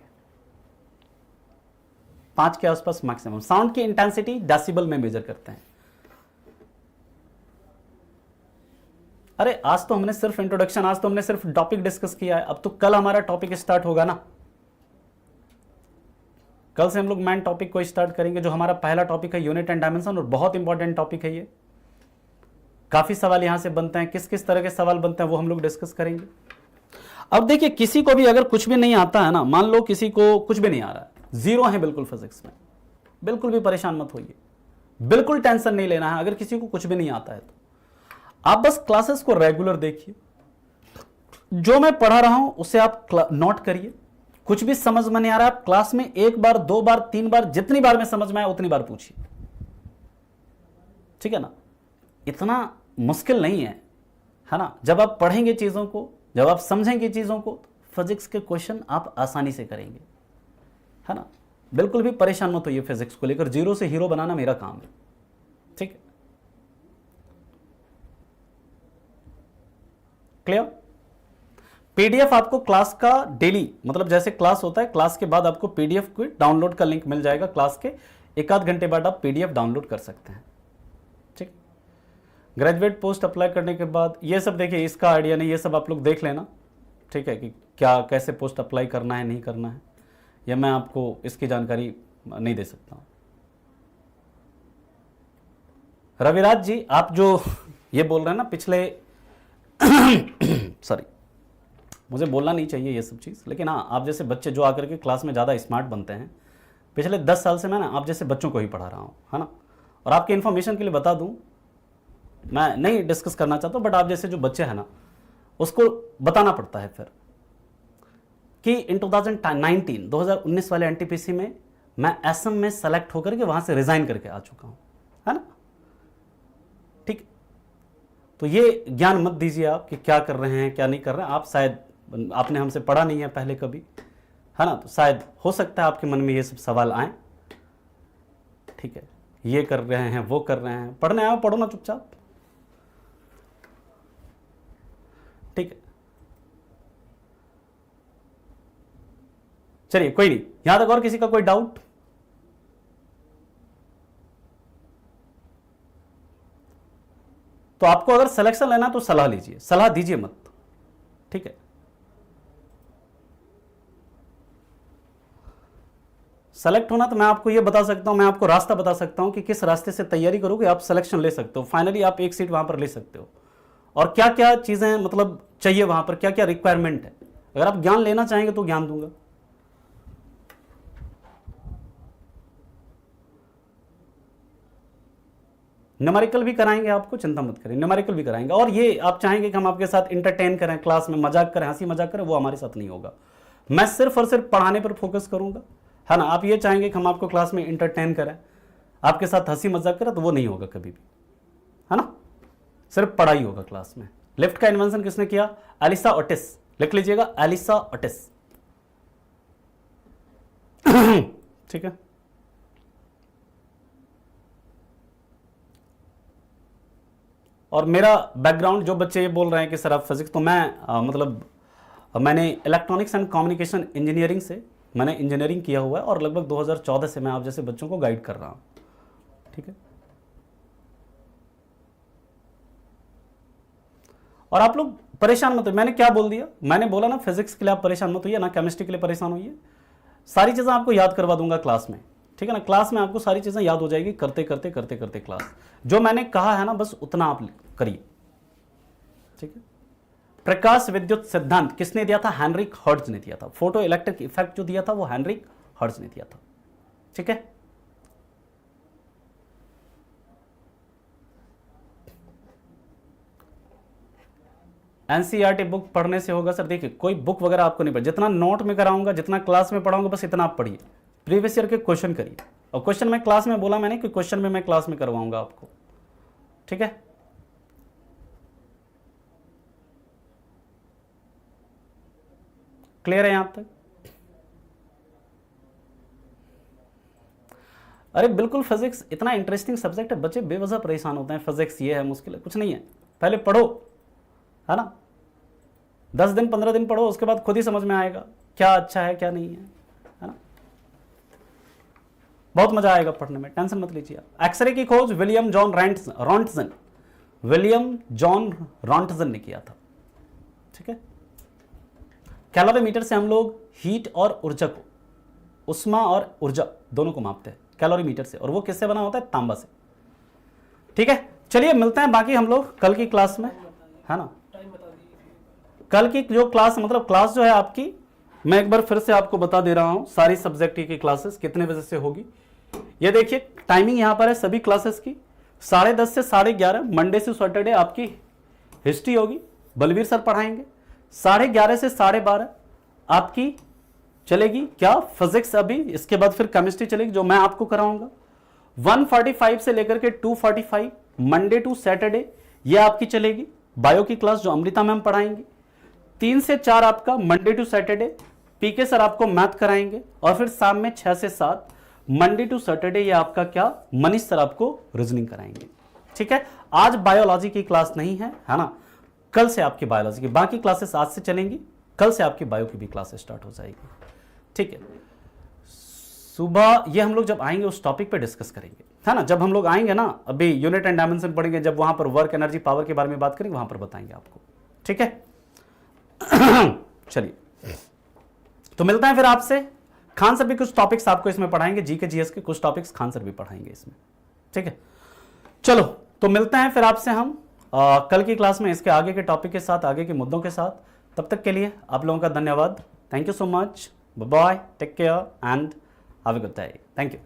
5 के आसपास मैक्सिमम। साउंड की इंटेंसिटी डेसिबल में मेजर करते हैं। अरे आज तो हमने सिर्फ इंट्रोडक्शन, आज तो हमने सिर्फ टॉपिक डिस्कस किया है, अब तो कल हमारा टॉपिक स्टार्ट होगा ना, कल से हम लोग मेन टॉपिक को स्टार्ट करेंगे, जो हमारा पहला टॉपिक है यूनिट एंड डायमेंशन, और बहुत इंपॉर्टेंट टॉपिक है ये। काफी सवाल यहां से बनते हैं, किस किस तरह के सवाल बनते हैं वो हम लोग डिस्कस करेंगे। अब देखिए किसी को भी अगर कुछ भी नहीं आता है ना, मान लो किसी को कुछ भी नहीं आ रहा है, 0 है बिल्कुल फिजिक्स में, बिल्कुल भी परेशान मत होइए, बिल्कुल टेंशन नहीं लेना है। अगर किसी को कुछ भी नहीं आता है तो आप बस क्लासेस को रेगुलर देखिए, जो मैं पढ़ा रहा हूं उसे आप नोट करिए। कुछ भी समझ में नहीं आ रहा, आप क्लास में 1 बार 2 बार 3 बार जितनी बार में समझ में आए उतनी बार पूछिए, ठीक है ना। इतना मुश्किल नहीं है ना। जब आप पढ़ेंगे चीजों को, जब आप समझेंगे चीजों को, फिजिक्स के क्वेश्चन आप आसानी से करेंगे, है ना। बिल्कुल भी परेशान मत होइए फिजिक्स को लेकर, 0 से हीरो बनाना मेरा काम है, ठीक है। क्लियर? पीडीएफ आपको क्लास का डेली, मतलब जैसे क्लास होता है, क्लास के बाद आपको पीडीएफ को डाउनलोड का लिंक मिल जाएगा। क्लास के 1 आध घंटे बाद आप पीडीएफ डाउनलोड कर सकते हैं, ठीक। ग्रेजुएट पोस्ट अप्लाई करने के बाद ये सब देखिए, इसका आइडिया नहीं, ये सब आप लोग देख लेना, ठीक है, कि क्या कैसे पोस्ट अप्लाई करना है नहीं करना है, या मैं आपको इसकी जानकारी नहीं दे सकता। रविराज जी, आप जो ये बोल रहे हैं ना पिछले सॉरी, मुझे बोलना नहीं चाहिए ये सब चीज़, लेकिन हाँ, आप जैसे बच्चे जो आकर के क्लास में ज़्यादा स्मार्ट बनते हैं, पिछले 10 साल से मैं ना आप जैसे बच्चों को ही पढ़ा रहा हूँ, है ना। और आपकी इन्फॉर्मेशन के लिए बता दूँ, मैं नहीं डिस्कस करना चाहता हूँ, बट आप जैसे जो बच्चे हैं ना, उसको बताना पड़ता है फिर कि इन 2019 वाले एनटीपीसी में मैं असम में सेलेक्ट होकर के वहाँ से रिज़ाइन करके आ चुका हूँ, है ना। ठीक, तो ये ज्ञान मत दीजिए आप कि क्या कर रहे हैं क्या नहीं कर रहे हैं। आप शायद आपने हमसे पढ़ा नहीं है पहले कभी, है ना, तो शायद हो सकता है आपके मन में ये सब सवाल आए, ठीक है, ये कर रहे हैं वो कर रहे हैं, पढ़ने आओ, पढ़ो ना चुपचाप, ठीक है। चलिए कोई नहीं, यहां तक और किसी का कोई डाउट? तो आपको अगर सिलेक्शन लेना तो सलाह लीजिए, सलाह दीजिए मत, ठीक है। सेलेक्ट होना तो मैं आपको ये बता सकता हूं, मैं आपको रास्ता बता सकता हूं कि किस रास्ते से तैयारी करोगे आप सिलेक्शन ले सकते हो, फाइनली आप एक सीट वहां पर ले सकते हो, और क्या क्या चीजें मतलब चाहिए वहां पर, क्या क्या रिक्वायरमेंट है। अगर आप ज्ञान लेना चाहेंगे तो ज्ञान दूंगा। न्यूमेरिकल भी कराएंगे आपको, चिंता मत करें, न्यूमेरिकल भी कराएंगे। और ये आप चाहेंगे कि हम आपके साथ इंटरटेन करें, क्लास में मजाक करें, हंसी मजाक करें, वो हमारे साथ नहीं होगा। मैं सिर्फ और सिर्फ पढ़ाने पर फोकस करूंगा, है ना। आप ये चाहेंगे कि हम आपको क्लास में इंटरटेन करें, आपके साथ हंसी मजाक करें, तो वो नहीं होगा कभी भी, है ना। सिर्फ पढ़ाई होगा क्लास में। लिफ्ट का इन्वेंशन किसने किया? एलिसा ओटिस, लिख लीजिएगा, एलिसा ओटिस, ठीक है। और मेरा बैकग्राउंड, जो बच्चे ये बोल रहे हैं कि सर आप फिजिक्स, तो मैं मैंने इलेक्ट्रॉनिक्स एंड कम्युनिकेशन इंजीनियरिंग से मैंने इंजीनियरिंग किया हुआ है, और लगभग 2014 से मैं आप जैसे बच्चों को गाइड कर रहा हूँ, ठीक है। और आप लोग परेशान मत होइए, मैंने क्या बोल दिया, मैंने बोला ना फिजिक्स के लिए आप परेशान मत होइए, ना केमिस्ट्री के लिए परेशान होइए, सारी चीज़ें आपको याद करवा दूंगा क्लास में, ठीक है ना। क्लास में आपको सारी चीज़ें याद हो जाएगी करते करते करते करते क्लास। जो मैंने कहा है ना, बस उतना आप करिए, ठीक है। प्रकाश विद्युत सिद्धांत किसने दिया था? हेनरिक हर्ट्ज ने दिया था। फोटो इलेक्ट्रिक इफेक्ट जो दिया था वो हेनरिक हर्ट्ज ने दिया था, ठीक है। एनसीईआरटी बुक पढ़ने से होगा सर? देखिए, कोई बुक वगैरह आपको नहीं पढ़, जितना नोट में कराऊंगा, जितना क्लास में पढ़ाऊंगा, बस इतना आप पढ़िए। प्रीवियस ईयर के क्वेश्चन करिए, और क्वेश्चन मैं क्लास में बोला मैंने कि क्वेश्चन में मैं क्लास में करवाऊंगा आपको, ठीक है। क्लियर है यहां तक? अरे बिल्कुल, फिजिक्स इतना इंटरेस्टिंग सब्जेक्ट है, बच्चे बेवजह परेशान होते हैं, फिजिक्स ये है मुश्किल है, कुछ नहीं है। पहले पढ़ो, है ना, 10 दिन 15 दिन पढ़ो, उसके बाद खुद ही समझ में आएगा क्या अच्छा है क्या नहीं है ना। बहुत मजा आएगा पढ़ने में, टेंशन मत लीजिए आप। एक्सरे की खोज William John Röntgen, William John Röntgen ने किया था, ठीक है। कैलोरीमीटर से हम लोग हीट और ऊर्जा को, उष्मा और ऊर्जा दोनों को मापते हैं कैलोरीमीटर से, और वो किससे बना होता है? तांबा से, ठीक है। चलिए मिलते हैं बाकी हम लोग कल की क्लास में, है ना। कल की जो क्लास, मतलब क्लास जो है आपकी, मैं एक बार फिर से आपको बता दे रहा हूं, सारी सब्जेक्ट की क्लासेस कितने बजे से होगी। ये देखिए टाइमिंग यहां पर है सभी क्लासेस की, 10:30 से 11:30, मंडे से सैटरडे आपकी हिस्ट्री होगी, बलबीर सर पढ़ाएंगे। 11:30 से 12:30 आपकी चलेगी क्या? फिजिक्स अभी, इसके बाद फिर केमिस्ट्री चलेगी जो मैं आपको कराऊंगा। 1:45 से लेकर के 2:45 मंडे टू सैटरडे ये आपकी चलेगी बायो की क्लास जो अमृता मैम पढ़ाएंगी। 3 से 4 आपका Monday to Saturday PK sir आपको मैथ कराएंगे, और फिर शाम में 6 से 7 मंडे टू सैटरडे ये आपका क्या, मनीष सर आपको रीजनिंग कराएंगे, ठीक है। आज बायोलॉजी की क्लास नहीं है, है ना, कल से आपकी बायोलॉजी की बाकी क्लासेस आज से चलेंगी, कल से आपकी बायो की भी क्लासेस स्टार्ट हो जाएगी, ठीक है। सुबह ये हम लोग जब आएंगे उस टॉपिक पे डिस्कस करेंगे, है ना। जब हम लोग आएंगे ना, अभी यूनिट एंड डायमेंशन पढ़ेंगे, जब वहां पर वर्क एनर्जी पावर के बारे में बात करेंगे, वहां पर बताएंगे आपको, ठीक है। चलिए, तो मिलता है फिर आपसे। खान सर भी कुछ टॉपिक्स आपको इसमें पढ़ाएंगे, जीके जीएस के कुछ टॉपिक्स खान सर भी पढ़ाएंगे इसमें, ठीक है। चलो, तो मिलते हैं फिर आपसे हम कल की क्लास में इसके आगे के टॉपिक के साथ, आगे के मुद्दों के साथ। तब तक के लिए आप लोगों का धन्यवाद। Thank you so much, bye bye, take care and have a good day. Thank you.